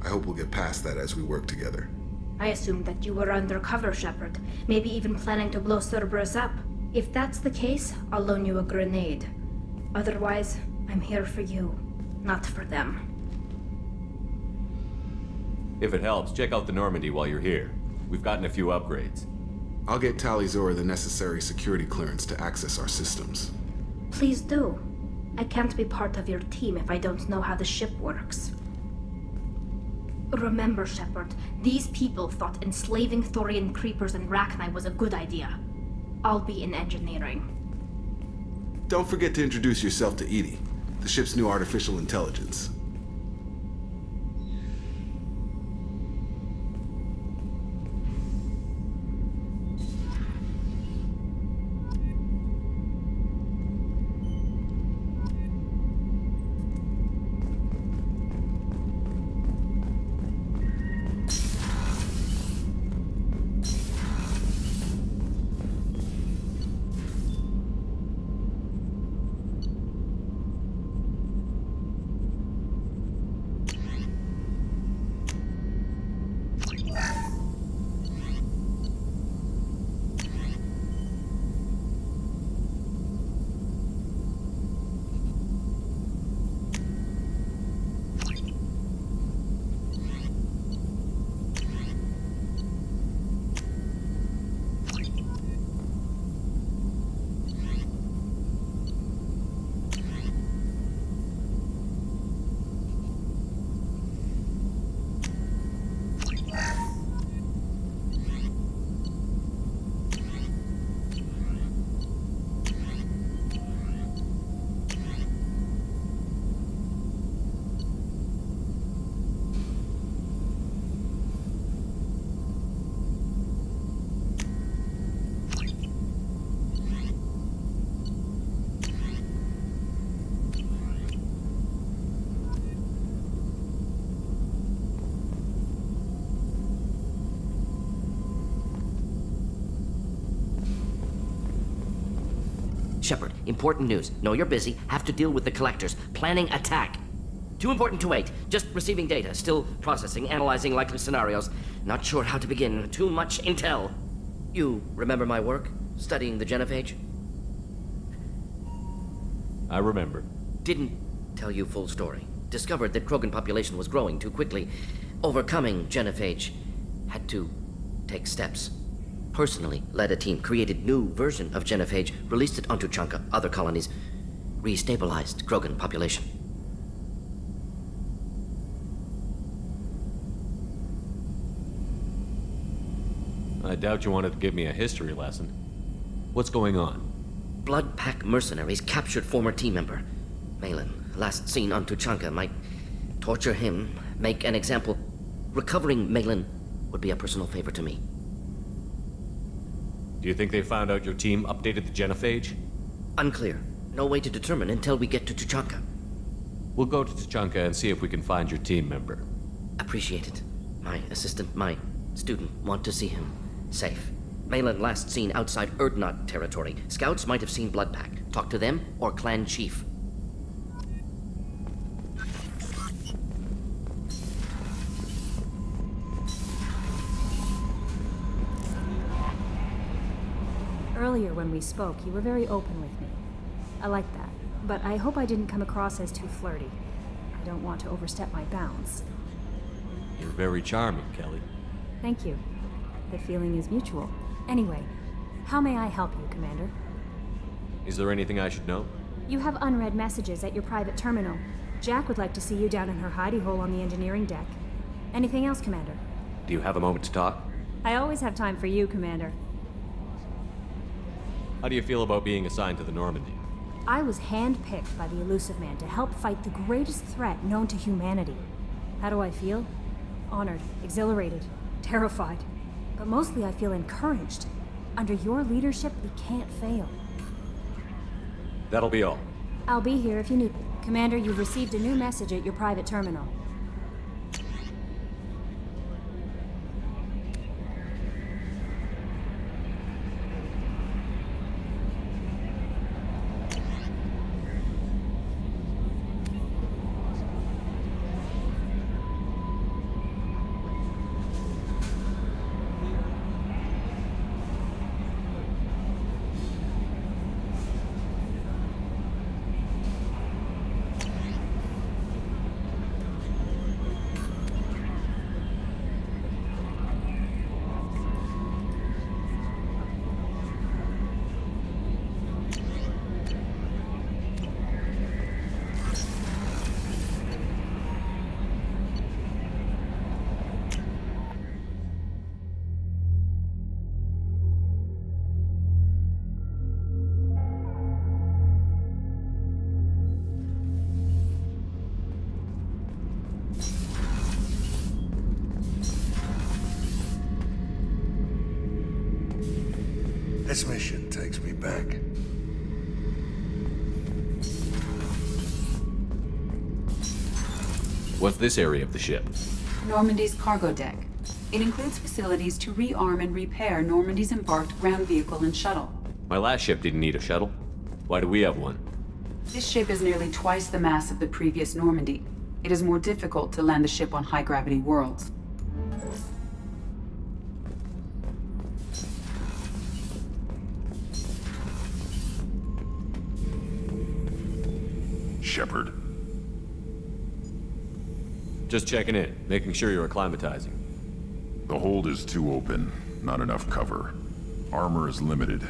I hope we'll get past that as we work together. I assumed that you were undercover, Shepard. Maybe even planning to blow Cerberus up. If that's the case, I'll loan you a grenade. Otherwise, I'm here for you, not for them. If it helps, check out the Normandy while you're here. We've gotten a few upgrades. I'll get Tali the necessary security clearance to access our systems. Please do. I can't be part of your team if I don't know how the ship works. Remember, Shepard, these people thought enslaving Thorian creepers and Rachni was a good idea. I'll be in engineering. Don't forget to introduce yourself to Edie, the ship's new artificial intelligence. Shepard, important news. Know you're busy. Have to deal with the collectors. Planning attack. Too important to wait. Just receiving data. Still processing, analyzing likely scenarios. Not sure how to begin. Too much intel. You remember my work? Studying the genophage? I remember. Didn't tell you full story. Discovered that Krogan population was growing too quickly. Overcoming genophage. Had to take steps. Personally led a team, created new version of genophage, released it onto Tuchanka, other colonies, restabilized Krogan population. I doubt you wanted to give me a history lesson. What's going on? Blood Pack mercenaries captured former team member. Malin, last seen on Tuchanka, might torture him, make an example. Recovering Malin would be a personal favor to me. Do you think they found out your team updated the genophage? Unclear. No way to determine until we get to Tuchanka. We'll go to Tuchanka and see if we can find your team member. Appreciate it. My assistant, my student, want to see him safe. Malin last seen outside Erdnot territory. Scouts might have seen Bloodpack. Talk to them or clan chief. Earlier when we spoke, you were very open with me. I like that, but I hope I didn't come across as too flirty. I don't want to overstep my bounds. You're very charming, Kelly. Thank you. The feeling is mutual. Anyway, how may I help you, Commander? Is there anything I should know? You have unread messages at your private terminal. Jack would like to see you down in her hidey hole on the engineering deck. Anything else, Commander? Do you have a moment to talk? I always have time for you, Commander. How do you feel about being assigned to the Normandy? I was handpicked by the Elusive Man to help fight the greatest threat known to humanity. How do I feel? Honored, exhilarated, terrified. But mostly I feel encouraged. Under your leadership, we can't fail. That'll be all. I'll be here if you need me. Commander, you've received a new message at your private terminal. This mission takes me back. What's this area of the ship? Normandy's cargo deck. It includes facilities to rearm and repair Normandy's embarked ground vehicle and shuttle. My last ship didn't need a shuttle. Why do we have one? This ship is nearly twice the mass of the previous Normandy. It is more difficult to land the ship on high-gravity worlds. Shepard. Just checking in, making sure you're acclimatizing. The hold is too open, not enough cover. Armor is limited.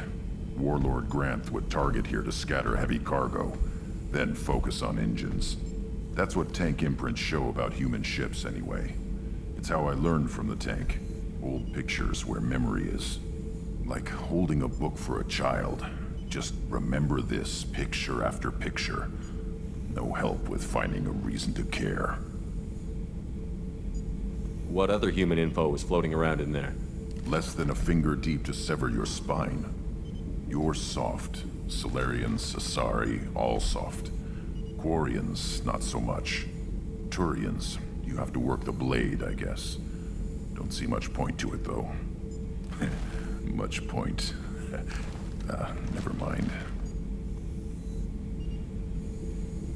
Warlord Grant would target here to scatter heavy cargo, then focus on engines. That's what tank imprints show about human ships anyway. It's how I learned from the tank. Old pictures where memory is. Like holding a book for a child. Just remember this picture after picture. No help with finding a reason to care. What other human info was floating around in there? Less than a finger deep to sever your spine. You're soft. Solarians, Asari, all soft. Quarians, not so much. Turians, you have to work the blade, I guess. Don't see much point to it, though. Much point. Never mind.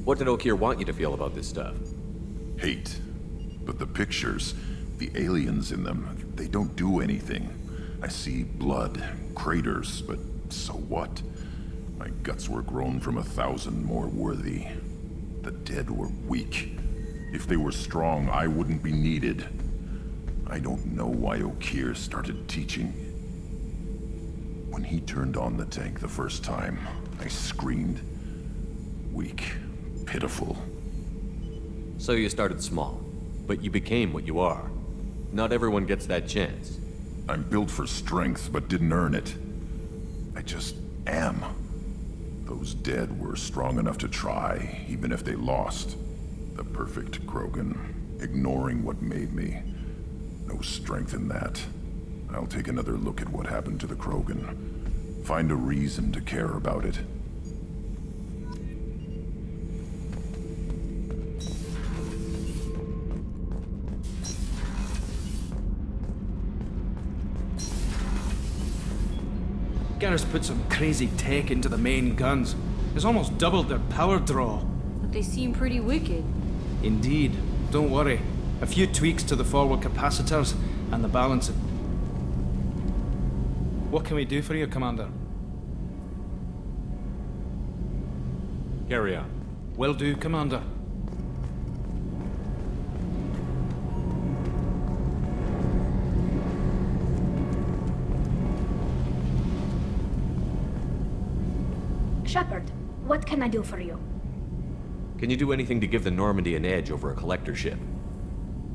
What did Okeer want you to feel about this stuff? Hate. But the pictures, the aliens in them, they don't do anything. I see blood, craters, but so what? My guts were grown from 1,000 more worthy. The dead were weak. If they were strong, I wouldn't be needed. I don't know why Okeer started teaching. When he turned on the tank the first time, I screamed. Weak, pitiful. So you started small, but you became what you are. Not everyone gets that chance. I'm built for strength, but didn't earn it. I just am. Those dead were strong enough to try, even if they lost. The perfect Krogan, ignoring what made me. No strength in that. I'll take another look at what happened to the Krogan. Find a reason to care about it. Garrus put some crazy tech into the main guns. It's almost doubled their power draw. But they seem pretty wicked. Indeed. Don't worry. A few tweaks to the forward capacitors and the balancing. What can we do for you, Commander? Carry on. Will do, Commander. Shepard, what can I do for you? Can you do anything to give the Normandy an edge over a collector ship?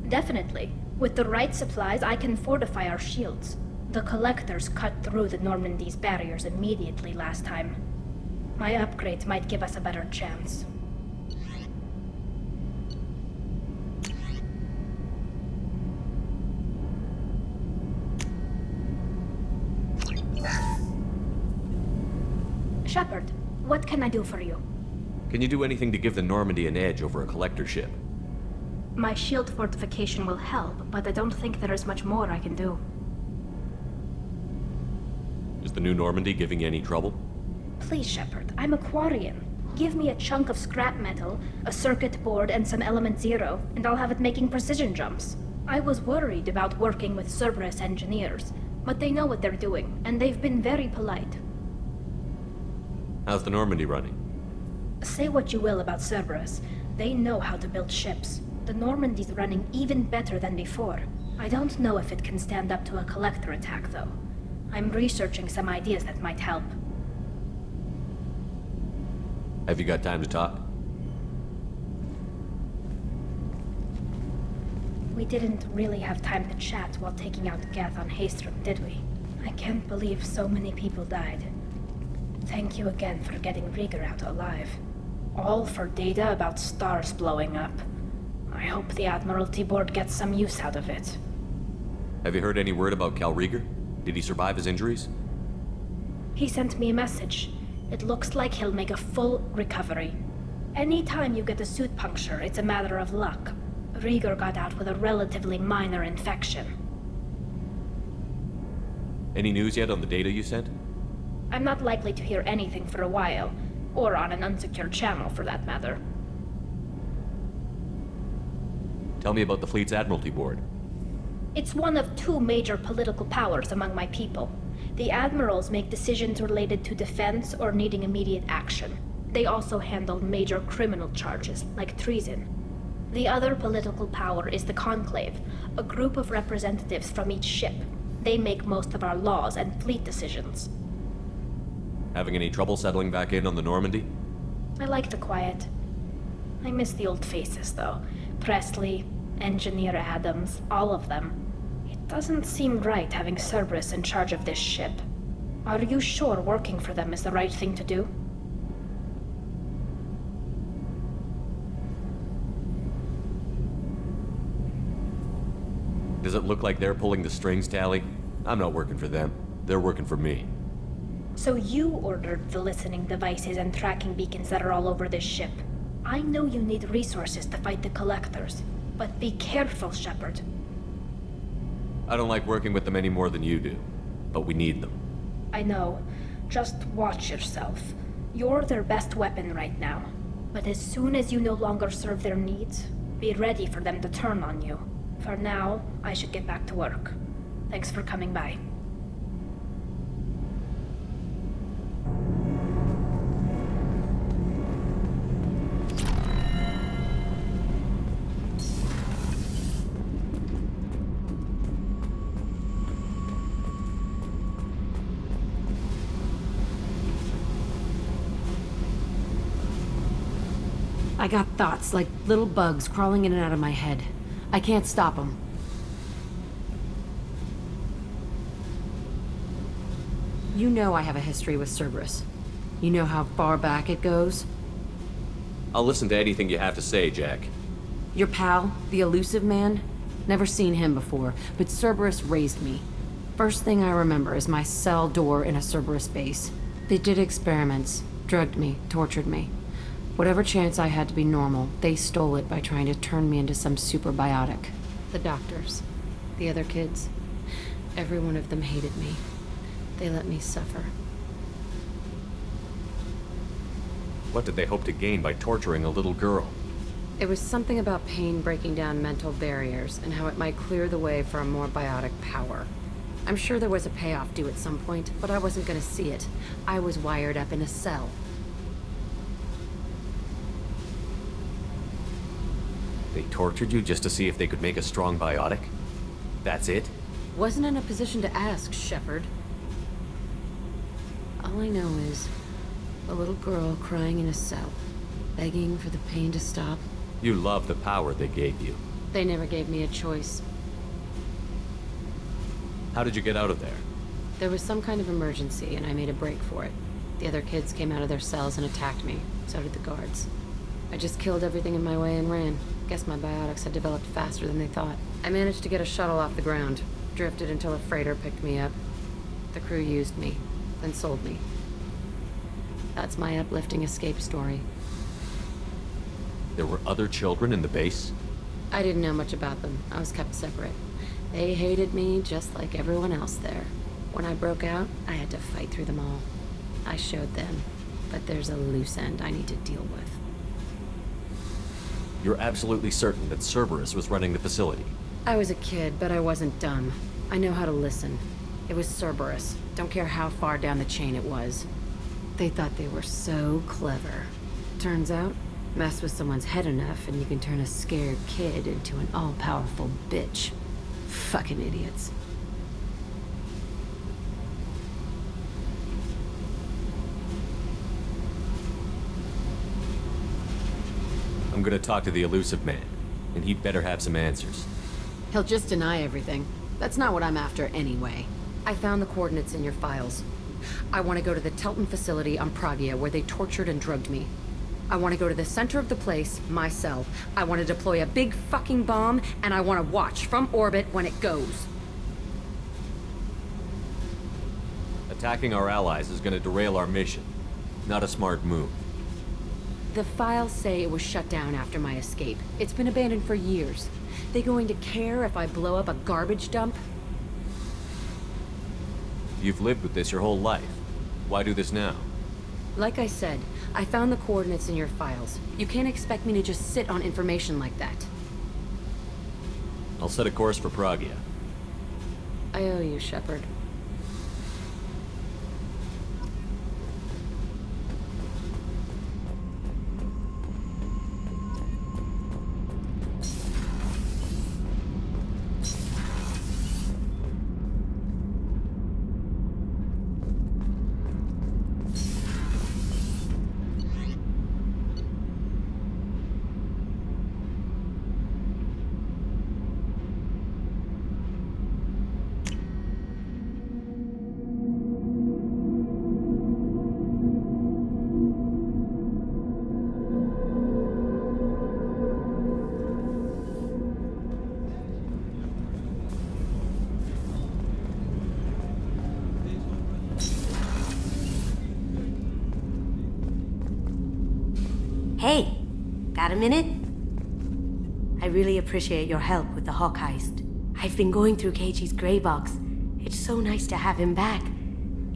Definitely. With the right supplies, I can fortify our shields. The collectors cut through the Normandy's barriers immediately last time. My upgrades might give us a better chance. Shepard, what can I do for you? Can you do anything to give the Normandy an edge over a collector ship? My shield fortification will help, but I don't think there is much more I can do. Is the new Normandy giving you any trouble? Please, Shepard, I'm a Quarian. Give me a chunk of scrap metal, a circuit board, and some element zero, and I'll have it making precision jumps. I was worried about working with Cerberus engineers, but they know what they're doing, and they've been very polite. How's the Normandy running? Say what you will about Cerberus, they know how to build ships. The Normandy's running even better than before. I don't know if it can stand up to a collector attack, though. I'm researching some ideas that might help. Have you got time to talk? We didn't really have time to chat while taking out Gath on Haestrom, did we? I can't believe so many people died. Thank you again for getting Rieger out alive. All for data about stars blowing up. I hope the Admiralty Board gets some use out of it. Have you heard any word about Cal Rieger? Did he survive his injuries? He sent me a message. It looks like he'll make a full recovery. Anytime you get a suit puncture, it's a matter of luck. Rieger got out with a relatively minor infection. Any news yet on the data you sent? I'm not likely to hear anything for a while, or on an unsecured channel for that matter. Tell me about the fleet's Admiralty Board. It's one of two major political powers among my people. The admirals make decisions related to defense or needing immediate action. They also handle major criminal charges, like treason. The other political power is the Conclave, a group of representatives from each ship. They make most of our laws and fleet decisions. Having any trouble settling back in on the Normandy? I like the quiet. I miss the old faces, though. Presley, Engineer Adams, all of them. It doesn't seem right having Cerberus in charge of this ship. Are you sure working for them is the right thing to do? Does it look like they're pulling the strings, Tali? I'm not working for them. They're working for me. So you ordered the listening devices and tracking beacons that are all over this ship. I know you need resources to fight the Collectors, but be careful, Shepard. I don't like working with them any more than you do, but we need them. I know. Just watch yourself. You're their best weapon right now. But as soon as you no longer serve their needs, be ready for them to turn on you. For now, I should get back to work. Thanks for coming by. I got thoughts like little bugs crawling in and out of my head. I can't stop them. You know I have a history with Cerberus. You know how far back it goes? I'll listen to anything you have to say, Jack. Your pal, the elusive man? Never seen him before, but Cerberus raised me. First thing I remember is my cell door in a Cerberus base. They did experiments, drugged me, tortured me. Whatever chance I had to be normal, they stole it by trying to turn me into some superbiotic. The doctors, the other kids, every one of them hated me. They let me suffer. What did they hope to gain by torturing a little girl? It was something about pain breaking down mental barriers and how it might clear the way for a more biotic power. I'm sure there was a payoff due at some point, but I wasn't gonna see it. I was wired up in a cell. They tortured you just to see if they could make a strong biotic? That's it? Wasn't in a position to ask, Shepard. All I know is a little girl crying in a cell, begging for the pain to stop. You love the power they gave you. They never gave me a choice. How did you get out of there? There was some kind of emergency, and I made a break for it. The other kids came out of their cells and attacked me. So did the guards. I just killed everything in my way and ran. Guess my biotics had developed faster than they thought. I managed to get a shuttle off the ground. Drifted until a freighter picked me up. The crew used me, then sold me. That's my uplifting escape story. There were other children in the base? I didn't know much about them. I was kept separate. They hated me just like everyone else there. When I broke out, I had to fight through them all. I showed them, but there's a loose end I need to deal with. You're absolutely certain that Cerberus was running the facility? I was a kid, but I wasn't dumb. I know how to listen. It was Cerberus. Don't care how far down the chain it was. They thought they were so clever. Turns out, mess with someone's head enough and you can turn a scared kid into an all-powerful bitch. Fucking idiots. I'm gonna talk to the elusive man, and he'd better have some answers. He'll just deny everything. That's not what I'm after anyway. I found the coordinates in your files. I want to go to the Telton facility on Pragia where they tortured and drugged me. I want to go to the center of the place, my cell. I want to deploy a big fucking bomb, and I want to watch from orbit when it goes. Attacking our allies is gonna derail our mission. Not a smart move. The files say it was shut down after my escape. It's been abandoned for years. They going to care if I blow up a garbage dump? You've lived with this your whole life. Why do this now? Like I said, I found the coordinates in your files. You can't expect me to just sit on information like that. I'll set a course for Pragia. I owe you, Shepard. Hey, got a minute? I really appreciate your help with the Hawk heist. I've been going through Keiichi's gray box. It's so nice to have him back.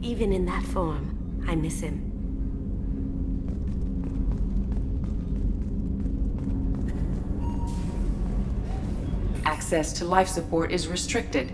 Even in that form, I miss him. Access to life support is restricted.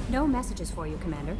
No messages for you, Commander.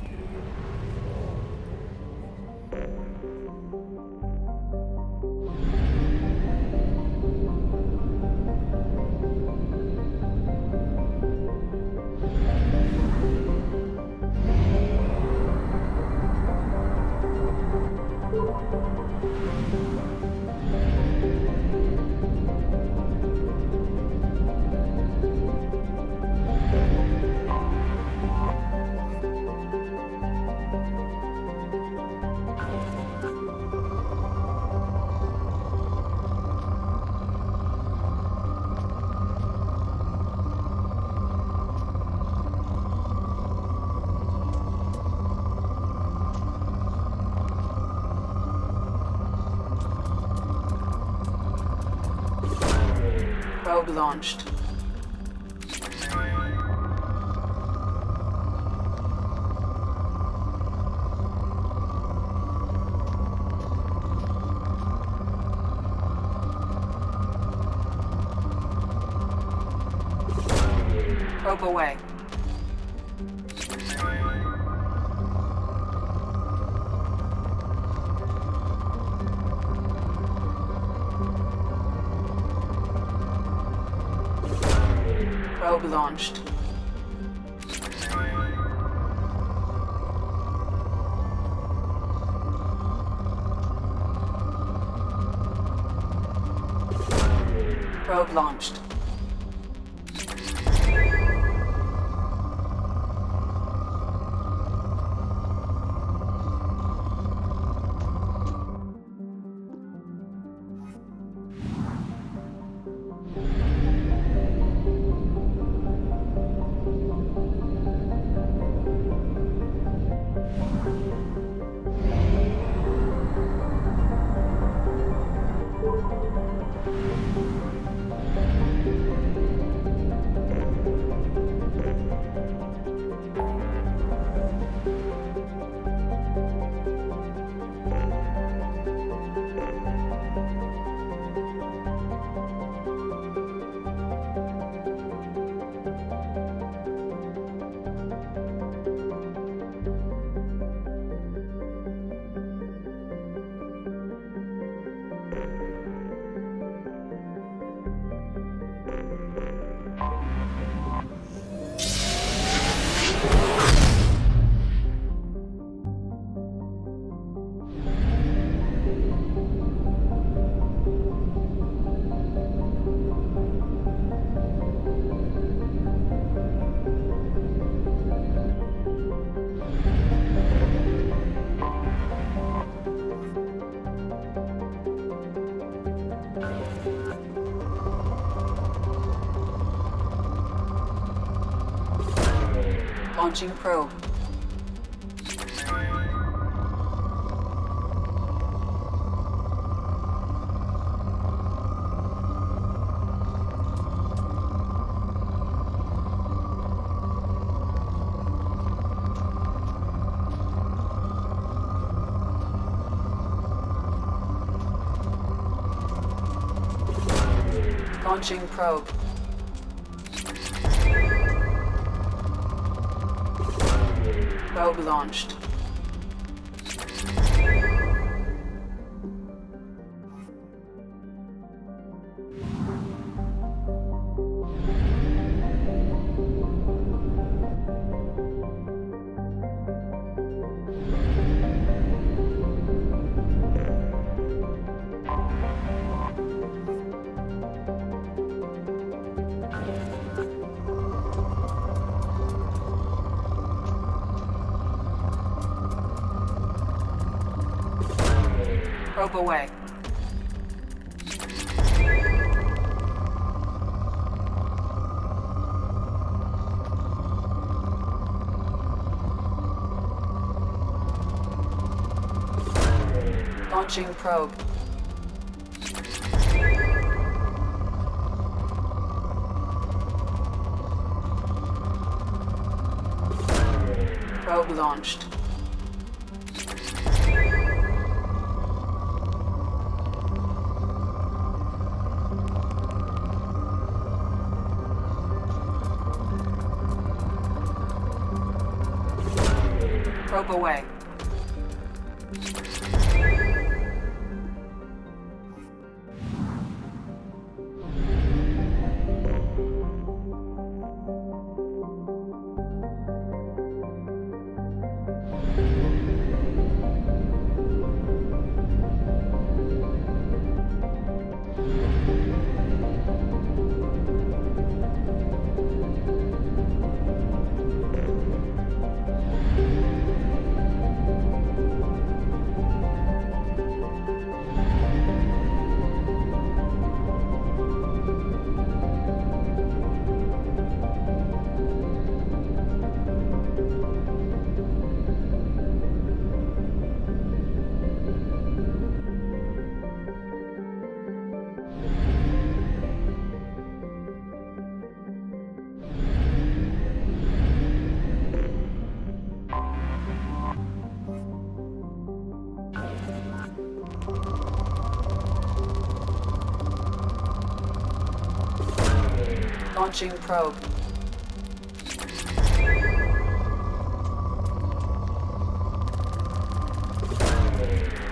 Probe launched. Probe away. Probe launched. Probe launched. Launching probe. Launching probe. Probe launched. Probe away. Launching probe. Probe launched. Probe away. Launching probe.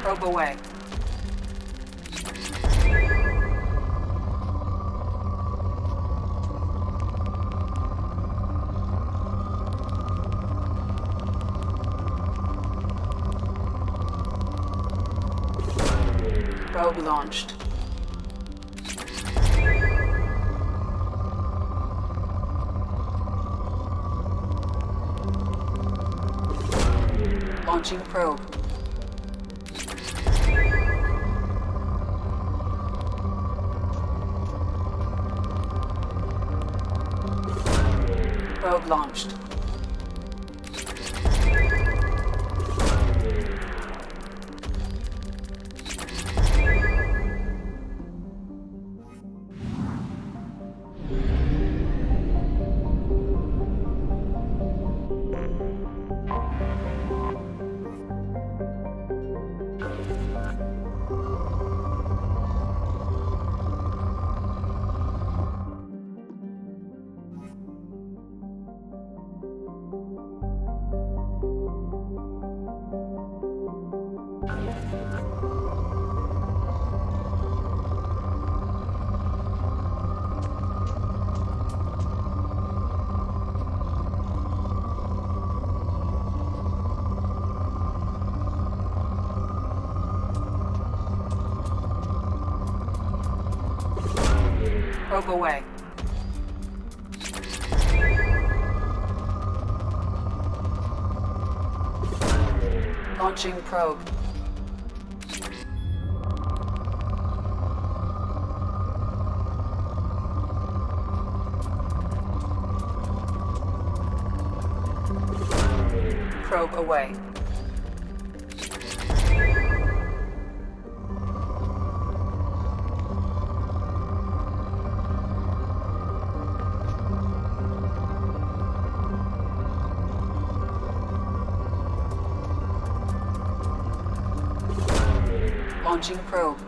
Probe away. Probe launched. Launching probe. Probe launched. Probe away. Launching probe. probe away. Launching probe.